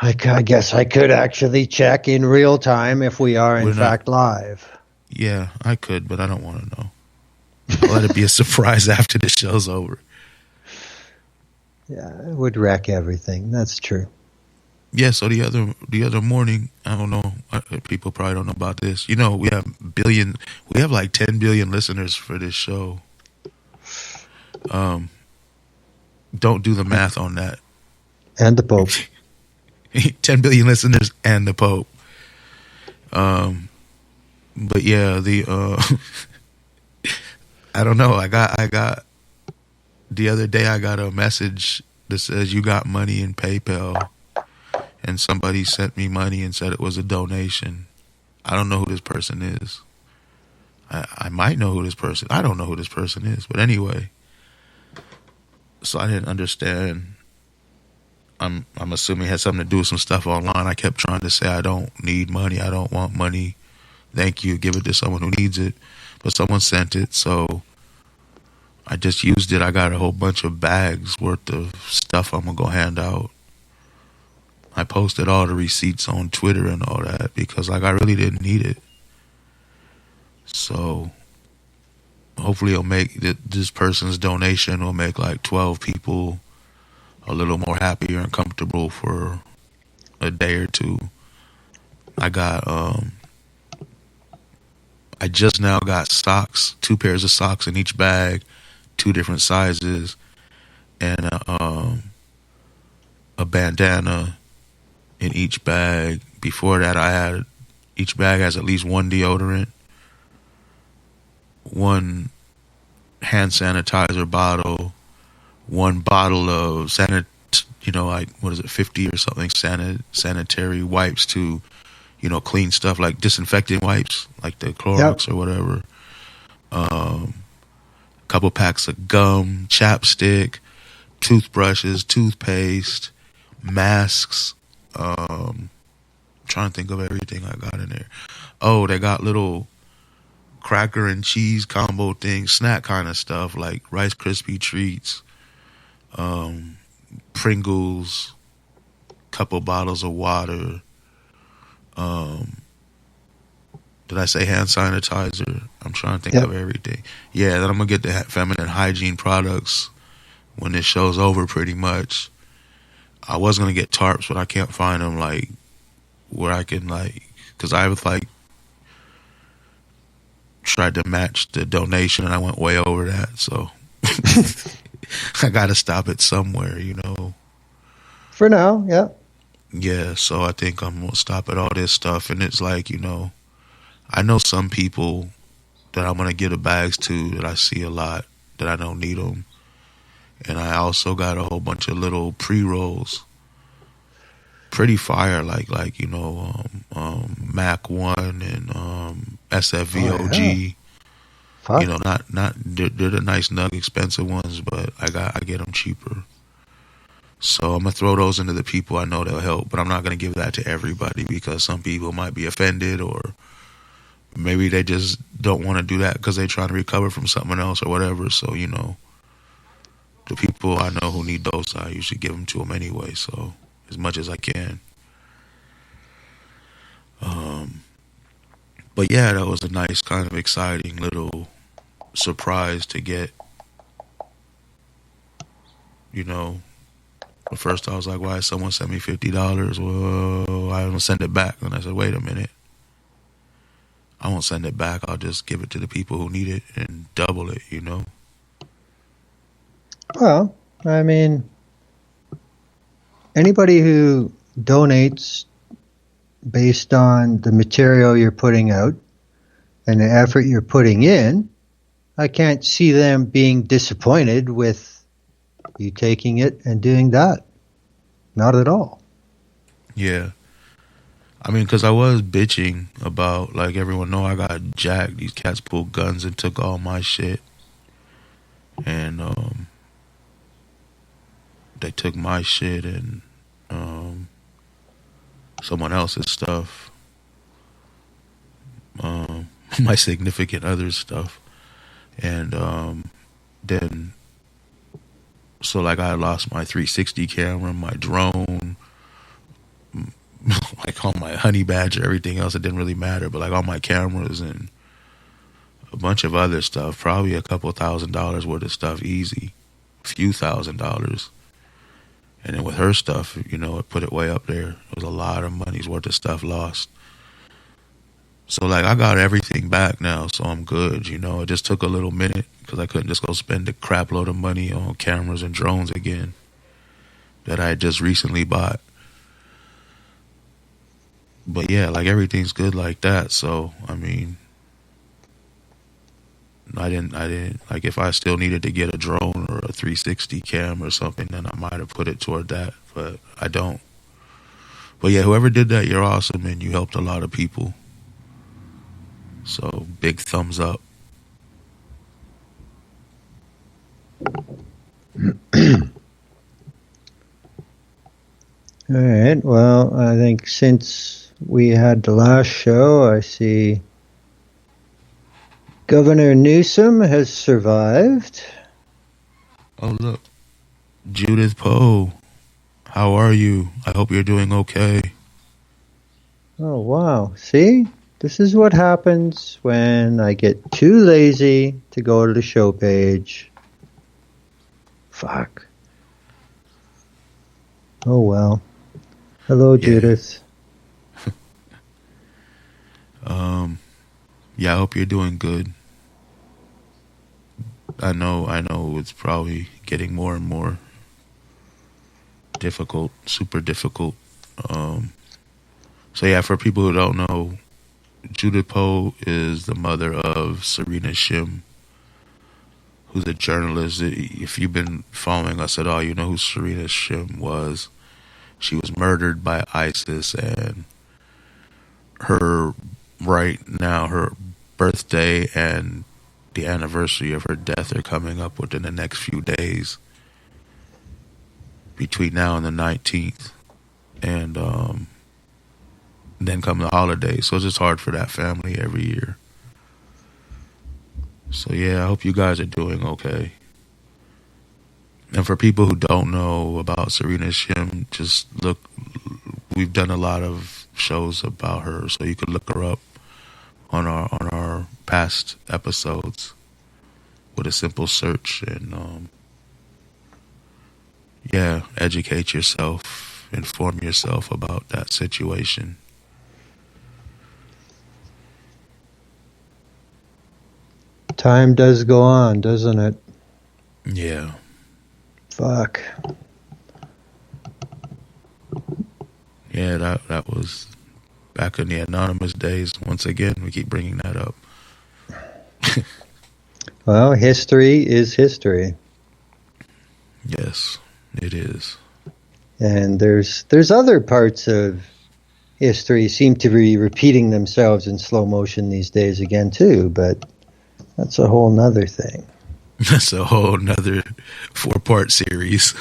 I guess I could actually check in real time if we are in fact live. Yeah, I could, but I don't want to know. I'll let it be a surprise after the show's over. Yeah, it would wreck everything. That's true. Yeah, so the other morning, I don't know, people probably don't know about this. You know, we have like 10 billion listeners for this show. Don't do the math on that. And the Pope. 10 billion listeners and the Pope. But yeah, I don't know. I got the other day I got a message that says you got money in PayPal, and somebody sent me money and said it was a donation. I don't know who this person is. I might know who this person. I don't know who this person is, but anyway. So I didn't understand. I'm assuming it had something to do with some stuff online. I kept trying to say I don't need money. I don't want money. Thank you. Give it to someone who needs it. But someone sent it, so I just used it. I got a whole bunch of bags worth of stuff I'm going to go hand out. I posted all the receipts on Twitter and all that because like I really didn't need it. So hopefully it'll make this person's donation will make like 12 people a little more happier and comfortable for a day or two. I just now got socks, 2 pairs of socks in each bag, 2 different sizes, and a bandana in each bag. Before that, each bag has at least 1 deodorant, 1 hand sanitizer bottle, 1 bottle of 50 or something sanitary wipes to, clean stuff like disinfectant wipes, like the Clorox or whatever. Couple packs of gum, chapstick, toothbrushes, toothpaste, masks. Trying to think of everything I got in there. Oh, they got little cracker and cheese combo things, snack kind of stuff like Rice Krispie treats, Pringles, couple bottles of water. Did I say hand sanitizer? I'm trying to think of everything. Yeah, then I'm going to get the feminine hygiene products when this show's over pretty much. I was going to get tarps, but I can't find them like where I can because I was tried to match the donation and I went way over that. So I got to stop it somewhere, For now, yeah. Yeah, so I think I'm going to stop at all this stuff. And it's like, I know some people that I'm going to give the bags to that I see a lot that I don't need them. And I also got a whole bunch of little pre-rolls. Pretty fire, like Mac 1 and SFVOG. Oh, yeah. Not they're the nice nug expensive ones, but I get them cheaper. So I'm gonna throw those into the people I know they'll help, but I'm not gonna give that to everybody because some people might be offended or maybe they just don't want to do that because they're trying to recover from something else or whatever. So the people I know who need those, I usually give them to them anyway. So as much as I can. But yeah, that was a nice kind of exciting little surprise to get. At first I was like, why someone sent me $50? Well, I don't send it back. And I said, wait a minute. I won't send it back. I'll just give it to the people who need it and double it, Well, I mean, anybody who donates based on the material you're putting out and the effort you're putting in, I can't see them being disappointed with you taking it and doing that. Not at all. Yeah. I mean, because I was bitching about, like everyone know, I got jacked. These cats pulled guns and took all my shit. And they took my shit and someone else's stuff. My significant other's stuff. And then, so like I had lost my 360 camera, my drone, like all my honey badger, everything else. It didn't really matter, but like all my cameras and a bunch of other stuff, probably a couple $1,000s worth of stuff, easy, a few $1,000s. And then with her stuff, you know, it put it way up there. It was a lot of money's worth of stuff lost. So like I got everything back now, so I'm good. You know, it just took a little minute because I couldn't just go spend a crap load of money on cameras and drones again that I had just recently bought. But yeah, like everything's good like that. So I mean, I didn't like, if I still needed to get a drone or a 360 cam or something, then I might have put it toward that, but I don't. But yeah, whoever did that, you're awesome, and you helped a lot of people. So big thumbs up. All right. Well, I think since we had the last show, I see Governor Newsom has survived. Oh, look. Judith Poe. How are you? I hope you're doing okay. Oh, wow. See? This is what happens when I get too lazy to go to the show page. Fuck. Oh, well. Hello, Judith. Yeah, I hope you're doing good. I know it's probably getting more and more difficult, super difficult. So yeah, for people who don't know, Judith Poe is the mother of Serena Shim, who's a journalist. If you've been following us at all, you know who Serena Shim was. She was murdered by ISIS, and her birthday and the anniversary of her death are coming up within the next few days, between now and the 19th, and then come the holidays. So it's just hard for that family every year. So yeah, I hope you guys are doing okay. And for people who don't know about Serena Shim, just look, we've done a lot of shows about her, so you could look her up on our past episodes with a simple search, and yeah, educate yourself, inform yourself about that situation. Time does go on, doesn't it? Yeah. Fuck. Yeah, that was back in the anonymous days. Once again, we keep bringing that up. Well, history is history. Yes, it is. And there's other parts of history seem to be repeating themselves in slow motion these days again too, but that's a whole nother thing. That's a whole nother 4-part series.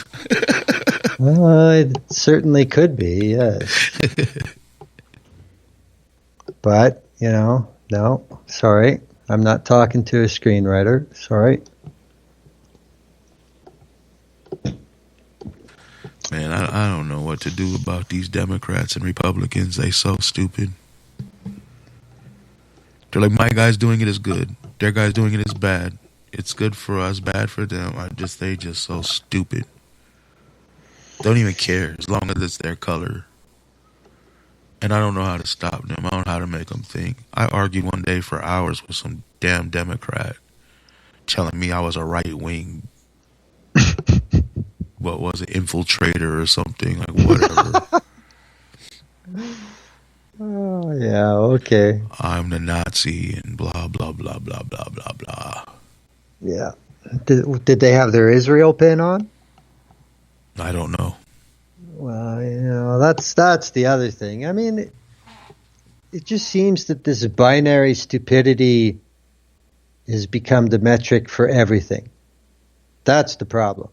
Well, it certainly could be, yes. But, no, sorry. I'm not talking to a screenwriter. Sorry. Man, I don't know what to do about these Democrats and Republicans. They so stupid. They're like, my guy's doing it is good. Their guy's doing it is bad. It's good for us, bad for them. They just so stupid. Don't even care as long as it's their color. And I don't know how to stop them. I don't know how to make them think. I argued one day for hours with some damn Democrat telling me I was a right wing, what was it, infiltrator or something, like whatever. Oh, yeah, okay. I'm the Nazi and blah, blah, blah, blah, blah, blah, blah. Yeah. Did they have their Israel pin on? I don't know. Well, that's the other thing. I mean, it just seems that this binary stupidity has become the metric for everything. That's the problem.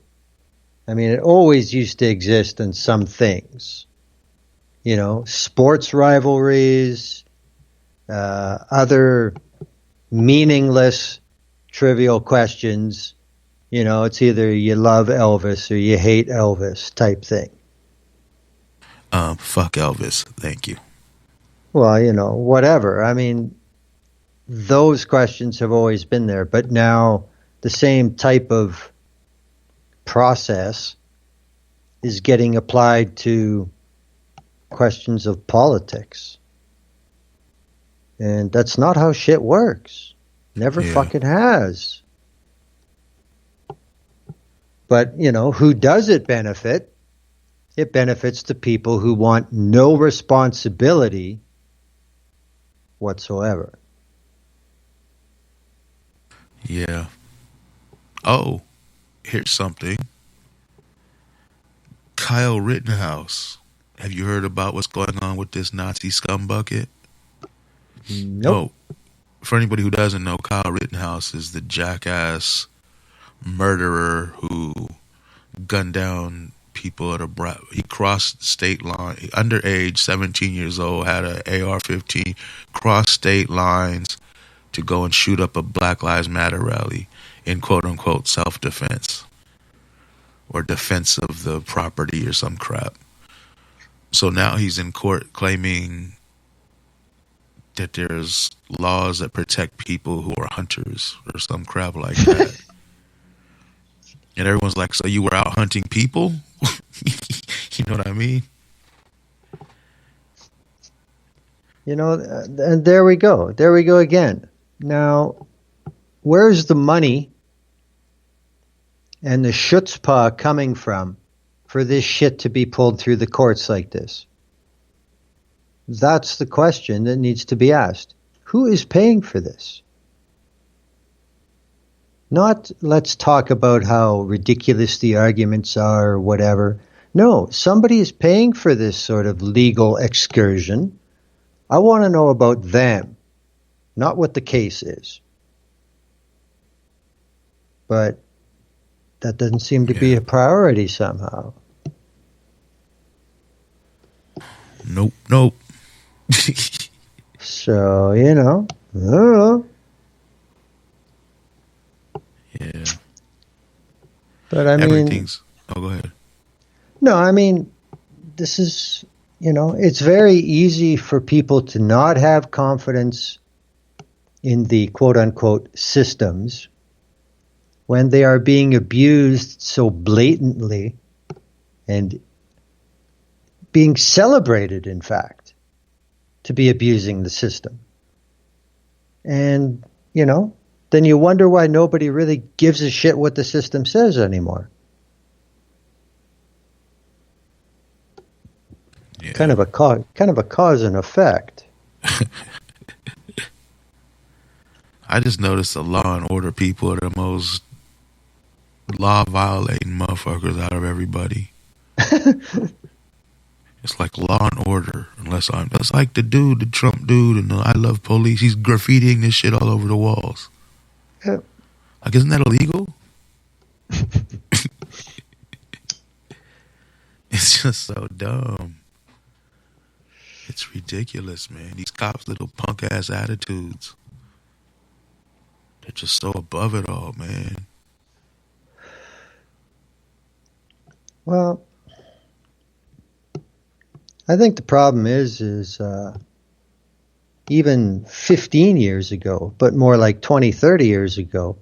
I mean, it always used to exist in some things. Sports rivalries, other meaningless trivial questions. You know, it's either you love Elvis or you hate Elvis type thing. Fuck Elvis. Thank you. Well, you know, whatever. I mean, those questions have always been there, but now the same type of process is getting applied to questions of politics. And that's not how shit works. Never fucking has. But, you know, who does it benefit? It benefits the people who want no responsibility whatsoever. Yeah. Oh, here's something. Kyle Rittenhouse. Have you heard about what's going on with this Nazi scumbucket? Nope. Oh, for anybody who doesn't know, Kyle Rittenhouse is the jackass murderer who gunned down people at he crossed state line, underage, 17 years old, had an AR-15, crossed state lines to go and shoot up a Black Lives Matter rally in quote-unquote self-defense or defense of the property or some crap. So now he's in court claiming that there's laws that protect people who are hunters or some crap like that. And everyone's like, so you were out hunting people? You know what I mean? You know, and there we go. There we go again. Now, where's the money and the chutzpah coming from for this shit to be pulled through the courts like this? That's the question that needs to be asked. Who is paying for this? Not let's talk about how ridiculous the arguments are or whatever. No, somebody is paying for this sort of legal excursion. I want to know about them, not what the case is. But that doesn't seem to be a priority somehow. Nope. So, you know, I don't know. Yeah. But I mean, everything's. Oh, go ahead. No, I mean, this is, you know, it's very easy for people to not have confidence in the quote unquote systems when they are being abused so blatantly and being celebrated, in fact, to be abusing the system. And, you know, then you wonder why nobody really gives a shit what the system says anymore. Yeah. Kind of a cause and effect. I just noticed the Law and Order people are the most law violating motherfuckers out of everybody. It's like Law and Order, it's like the Trump dude, and the I Love Police. He's graffitiing this shit all over the walls. Yeah. Like, isn't that illegal? It's just so dumb. It's ridiculous, man. These cops' little punk ass attitudes. They're just so above it all, man. Well, I think the problem is even 15 years ago, but more like 20, 30 years ago,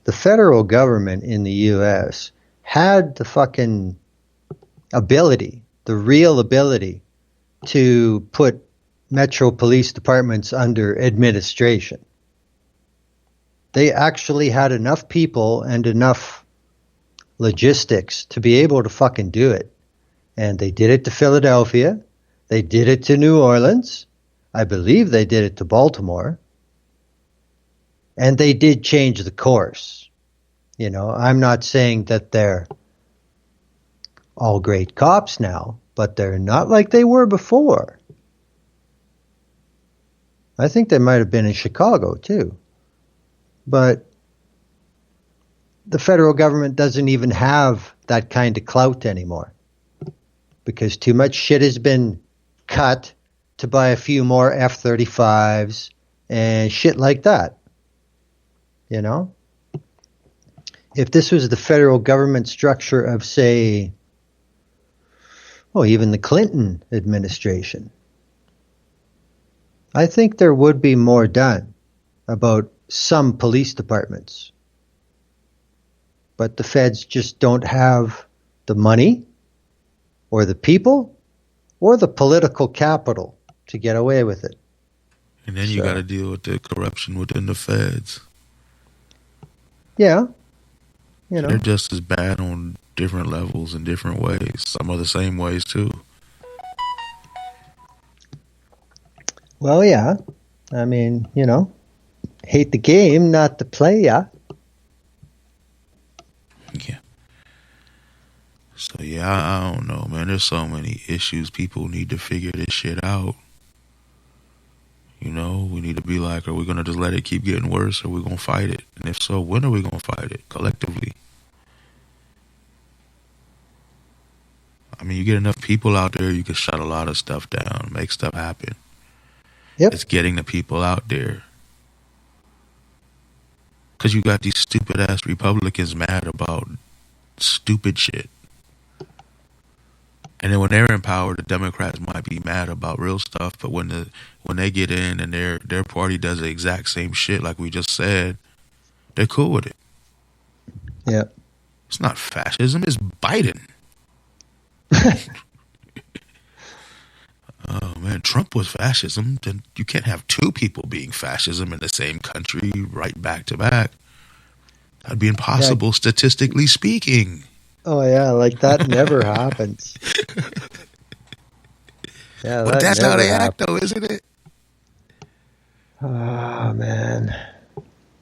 the federal government in the U.S. had the fucking ability, the real ability, to put metro police departments under administration. They actually had enough people and enough logistics to be able to fucking do it. And they did it to Philadelphia. They did it to New Orleans. I believe they did it to Baltimore. And they did change the course. You know, I'm not saying that they're all great cops now, but they're not like they were before. I think they might have been in Chicago too. But the federal government doesn't even have that kind of clout anymore, because too much shit has been cut to buy a few more F-35s and shit like that. You know? if this was the federal government structure of, say, even the Clinton administration, I think there would be more done about some police departments. But the feds just don't have the money or the people or the political capital to get away with it. And then you got to deal with the corruption within the feds. Yeah. They're just as bad on different levels in different ways. Some are the same ways too. Well, yeah. I mean, hate the game, not the player. Yeah. So, I don't know, man. There's so many issues. People need to figure this shit out. We need to be like, are we going to just let it keep getting worse, or are we going to fight it? And if so, when are we going to fight it? Collectively. I mean, you get enough people out there, you can shut a lot of stuff down, make stuff happen. Yep. It's getting the people out there. Because you got these stupid-ass Republicans mad about stupid shit. And then when they're in power, the Democrats might be mad about real stuff, but when they get in and their party does the exact same shit like we just said, they're cool with it. Yeah. It's not fascism, it's Biden. Oh man, Trump was fascism. Then you can't have two people being fascism in the same country right back to back. That'd be impossible, statistically speaking. Oh yeah, like that never happens. Yeah, but that's how they act, though, isn't it? Oh man,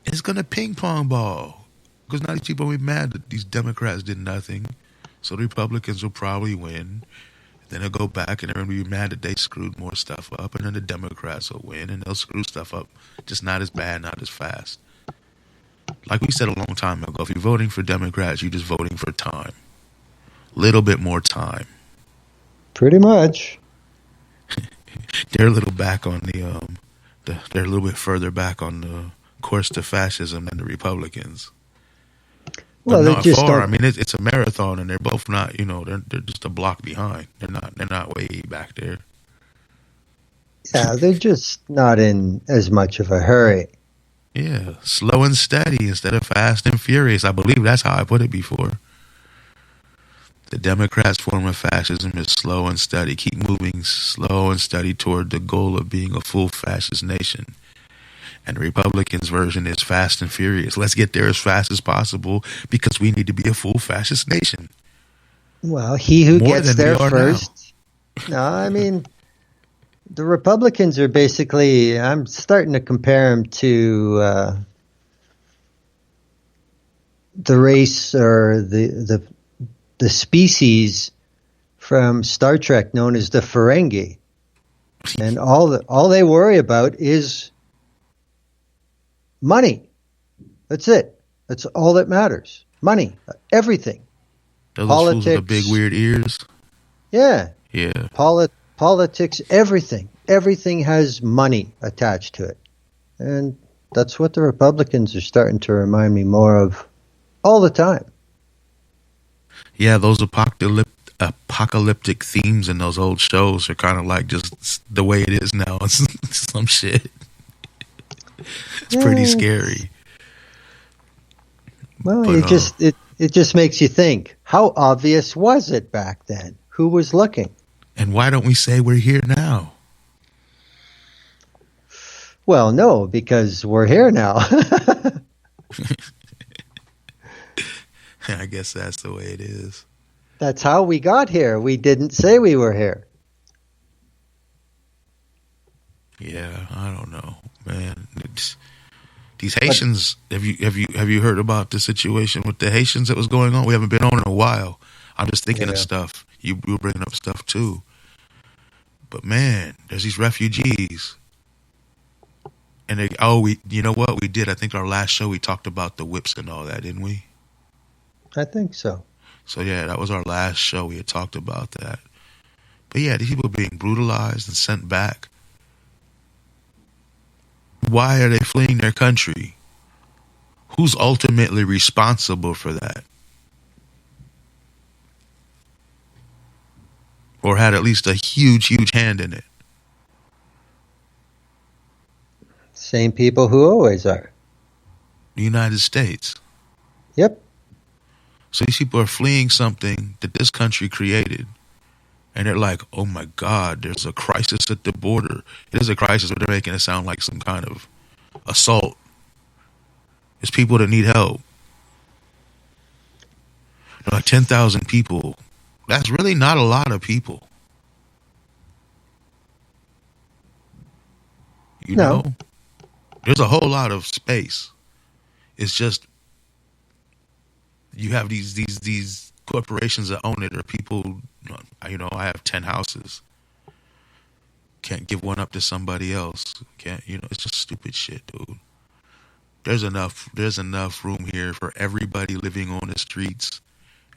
it's gonna ping pong ball because now these people will be mad that these Democrats did nothing, so the Republicans will probably win. Then they'll go back and they're going to be mad that they screwed more stuff up. And then the Democrats will win and they'll screw stuff up. Just not as bad, not as fast. Like we said a long time ago, if you're voting for Democrats, you're just voting for time. Little bit more time. Pretty much. They're a little back on they're a little bit further back on the course to fascism than the Republicans. Well, not far. I mean, it's a marathon, and they're both not. They're just a block behind. They're not way back there. Yeah, they're just not in as much of a hurry. Yeah, slow and steady instead of fast and furious. I believe that's how I put it before. The Democrats' form of fascism is slow and steady. Keep moving slow and steady toward the goal of being a full fascist nation. And the Republicans' version is fast and furious. Let's get there as fast as possible because we need to be a full fascist nation. Well, he who gets there first. No, I mean, the Republicans are basically, I'm starting to compare them to the race or the species from Star Trek known as the Ferengi. And all they worry about is money. That's it. That's all that matters. Money. Everything. Those politics. Fools with the big weird ears. Yeah. Yeah. Politics, everything. Everything has money attached to it. And that's what the Republicans are starting to remind me more of all the time. Yeah, those apocalyptic themes in those old shows are kind of like just the way it is now. It's some shit. It's pretty scary. Well, it just makes you think, how obvious was it back then? Who was looking? And why don't we say we're here now? Well, no, because we're here now. I guess that's the way it is. That's how we got here. We didn't say we were here. Yeah, I don't know, man. These Haitians, have you heard about the situation with the Haitians that was going on? We haven't been on in a while. I'm just thinking of stuff. You were bringing up stuff too. But man, there's these refugees. And you know what we did? I think our last show we talked about the whips and all that, didn't we? I think so. So yeah, that was our last show. We had talked about that. But yeah, these people being brutalized and sent back. Why are they fleeing their country? Who's ultimately responsible for that? Or had at least a huge hand in it? Same people who always are. The United States. Yep. So these people are fleeing something that this country created. And they're like, oh my God, there's a crisis at the border. It is a crisis, but they're making it sound like some kind of assault. It's people that need help. They're like 10,000 people. That's really not a lot of people. You No. know? There's a whole lot of space. It's just you have these corporations that own it, or people, you know, I have 10 houses. Can't give one up to somebody else. Can't, you know, it's just stupid shit, dude. There's enough room here for everybody living on the streets,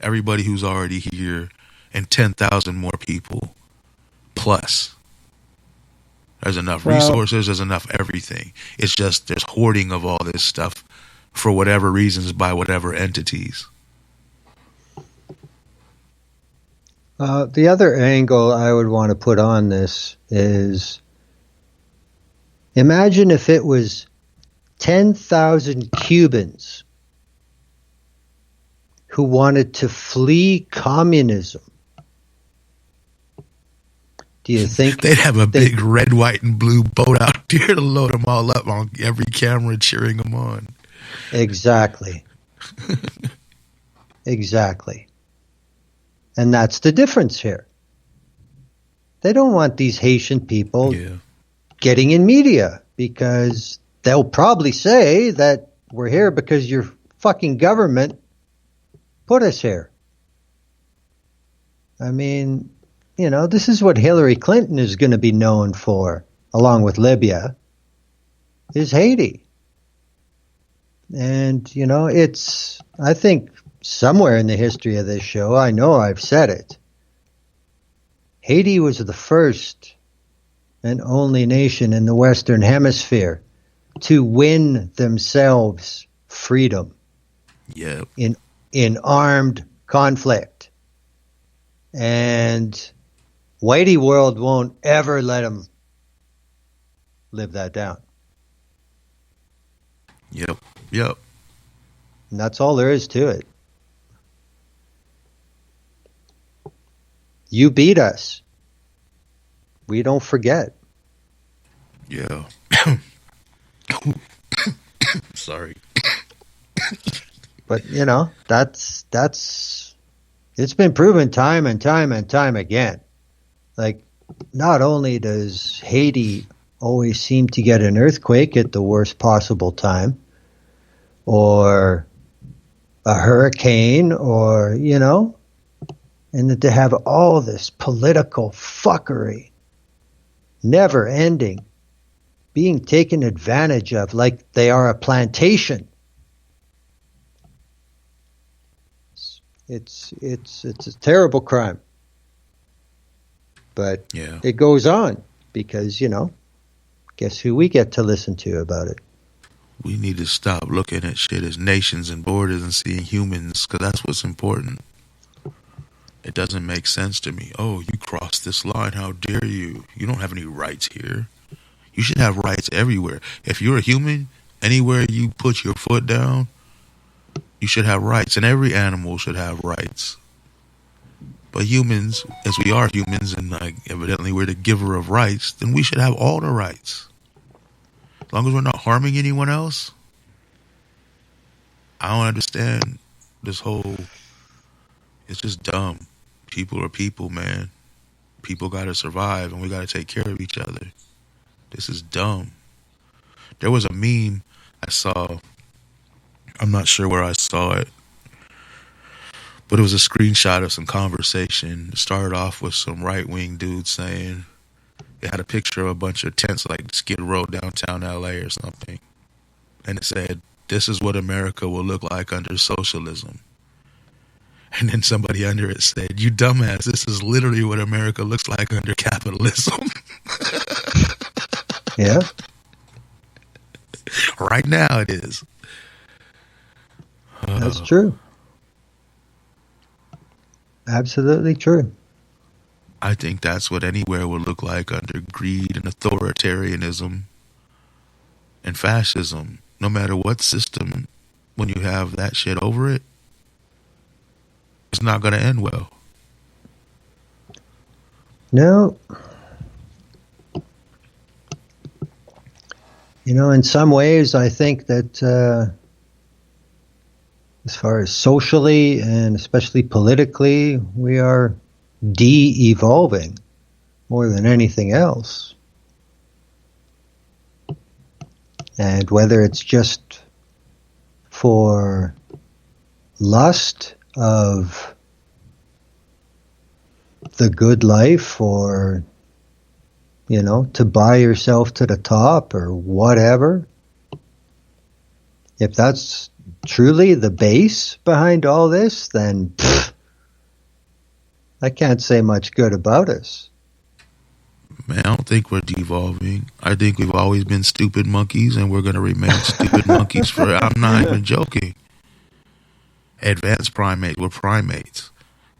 everybody who's already here, and 10,000 more people plus. There's enough resources, there's enough everything. It's just there's hoarding of all this stuff for whatever reasons by whatever entities. The other angle I would want to put on this is, imagine if it was 10,000 Cubans who wanted to flee communism. Do you think they'd have a big red, white, and blue boat out there to load them all up on every camera cheering them on? Exactly. Exactly. And that's the difference here. They don't want these Haitian people getting in media, because they'll probably say that we're here because your fucking government put us here. I mean, you know, this is what Hillary Clinton is going to be known for, along with Libya, is Haiti. And, you know, it's, I think somewhere in the history of this show, I know I've said it, Haiti was the first and only nation in the Western Hemisphere to win themselves freedom in armed conflict. And Whitey World won't ever let them live that down. Yep. And that's all there is to it. You beat us. We don't forget. Yeah. Sorry. But, you know, that's it's been proven time and time and time again. Like, not only does Haiti always seem to get an earthquake at the worst possible time, or a hurricane, or, you know, and that they have all this political fuckery, never ending, being taken advantage of like they are a plantation. It's a terrible crime. But it goes on because, you know, guess who we get to listen to about it? We need to stop looking at shit as nations and borders and seeing humans, because that's what's important. It doesn't make sense to me. Oh, you crossed this line. How dare you? You don't have any rights here. You should have rights everywhere. If you're a human, anywhere you put your foot down, you should have rights. And every animal should have rights. But humans, as we are humans, and evidently we're the giver of rights, then we should have all the rights. As long as we're not harming anyone else. I don't understand this whole... It's just dumb. People are people, man. People got to survive, and we got to take care of each other. This is dumb. There was a meme I saw. I'm not sure where I saw it, but it was a screenshot of some conversation. It started off with some right-wing dude saying, it had a picture of a bunch of tents like Skid Row downtown LA or something. And it said, "This is what America will look like under socialism." And then somebody under it said, "You dumbass, this is literally what America looks like under capitalism." Yeah. Right now it is. That's true. Absolutely true. I think that's what anywhere would look like under greed and authoritarianism and fascism. No matter what system, when you have that shit over it, it's not going to end well. No. In some ways, I think that as far as socially and especially politically, we are de-evolving more than anything else. And whether it's just for lust of the good life or, to buy yourself to the top or whatever, if that's truly the base behind all this, then I can't say much good about us. Man, I don't think we're devolving. I think we've always been stupid monkeys, and we're going to remain stupid monkeys for, I'm not even joking. Advanced primates, we're primates,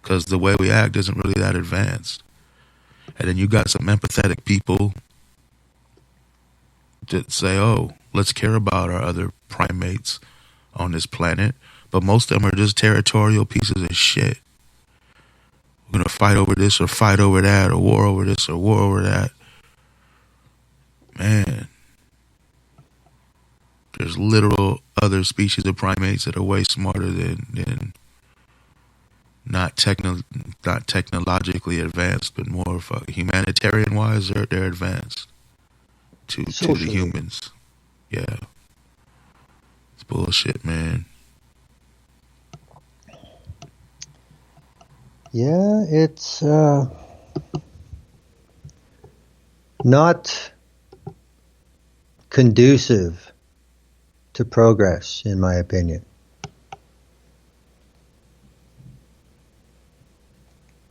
because the way we act isn't really that advanced. And then you got some empathetic people that say, oh, let's care about our other primates on this planet. But most of them are just territorial pieces of shit. We're going to fight over this or fight over that, or war over this or war over that. Man, there's literal other species of primates that are way smarter than not technologically advanced, but more humanitarian wise, they're advanced to the humans. Yeah. It's bullshit, man. Yeah, it's not conducive to progress, in my opinion.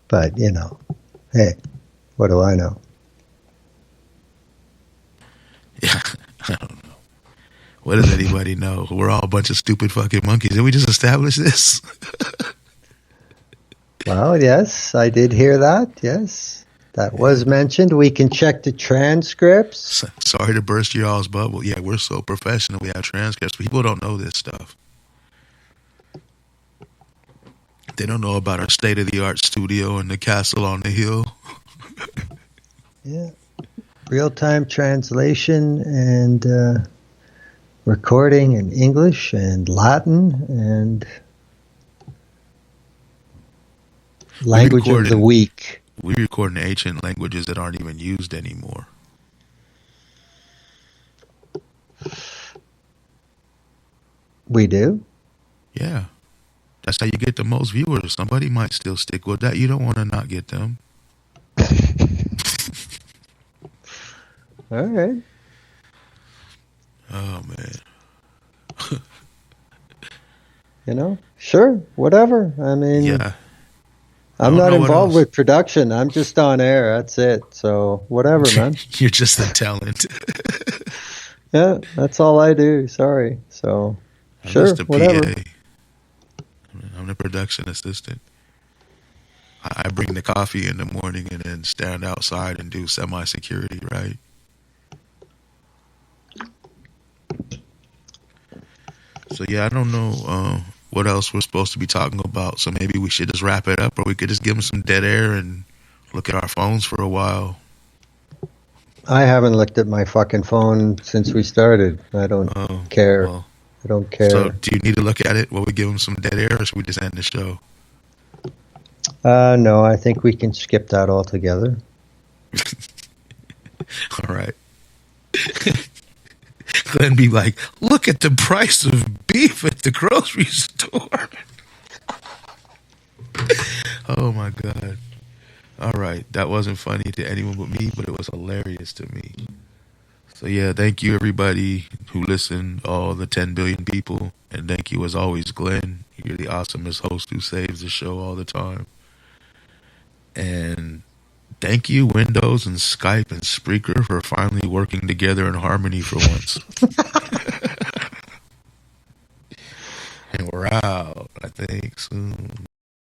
But, hey, what do I know? Yeah, I don't know. What does anybody know? We're all a bunch of stupid fucking monkeys. Did we just establish this? Well, yes, I did hear that. Yes, that was mentioned. We can check the transcripts. Sorry to burst your all's bubble. Yeah, we're so professional. We have transcripts. People don't know this stuff. They don't know about our state-of-the-art studio and the castle on the hill. Yeah. Real-time translation and recording in English and Latin and language of the week. We record in ancient languages that aren't even used anymore. We do? Yeah. That's how you get the most viewers. Somebody might still stick with that. You don't want to not get them. All right. Oh, man. Sure, whatever. I mean, yeah. I'm not involved with production. I'm just on air. That's it. So whatever, man. You're just the talent. Yeah, that's all I do. Sorry. So sure, whatever. PA. I'm the production assistant. I bring the coffee in the morning and then stand outside and do semi-security, right? So yeah, I don't know what else we're supposed to be talking about. So maybe we should just wrap it up, or we could just give them some dead air and look at our phones for a while. I haven't looked at my fucking phone since we started. I don't care. Well, I don't care. So do you need to look at it while we give them some dead air, or should we just end the show? No, I think we can skip that altogether. All right. Glenn be like, look at the price of beef at the grocery store. Oh my God. All right. That wasn't funny to anyone but me, but it was hilarious to me. So yeah, thank you everybody who listened, all the 10 billion people. And thank you as always, Glenn. You're the awesomest host who saves the show all the time. And thank you, Windows and Skype and Spreaker, for finally working together in harmony for once. And we're we're out, I think, soon.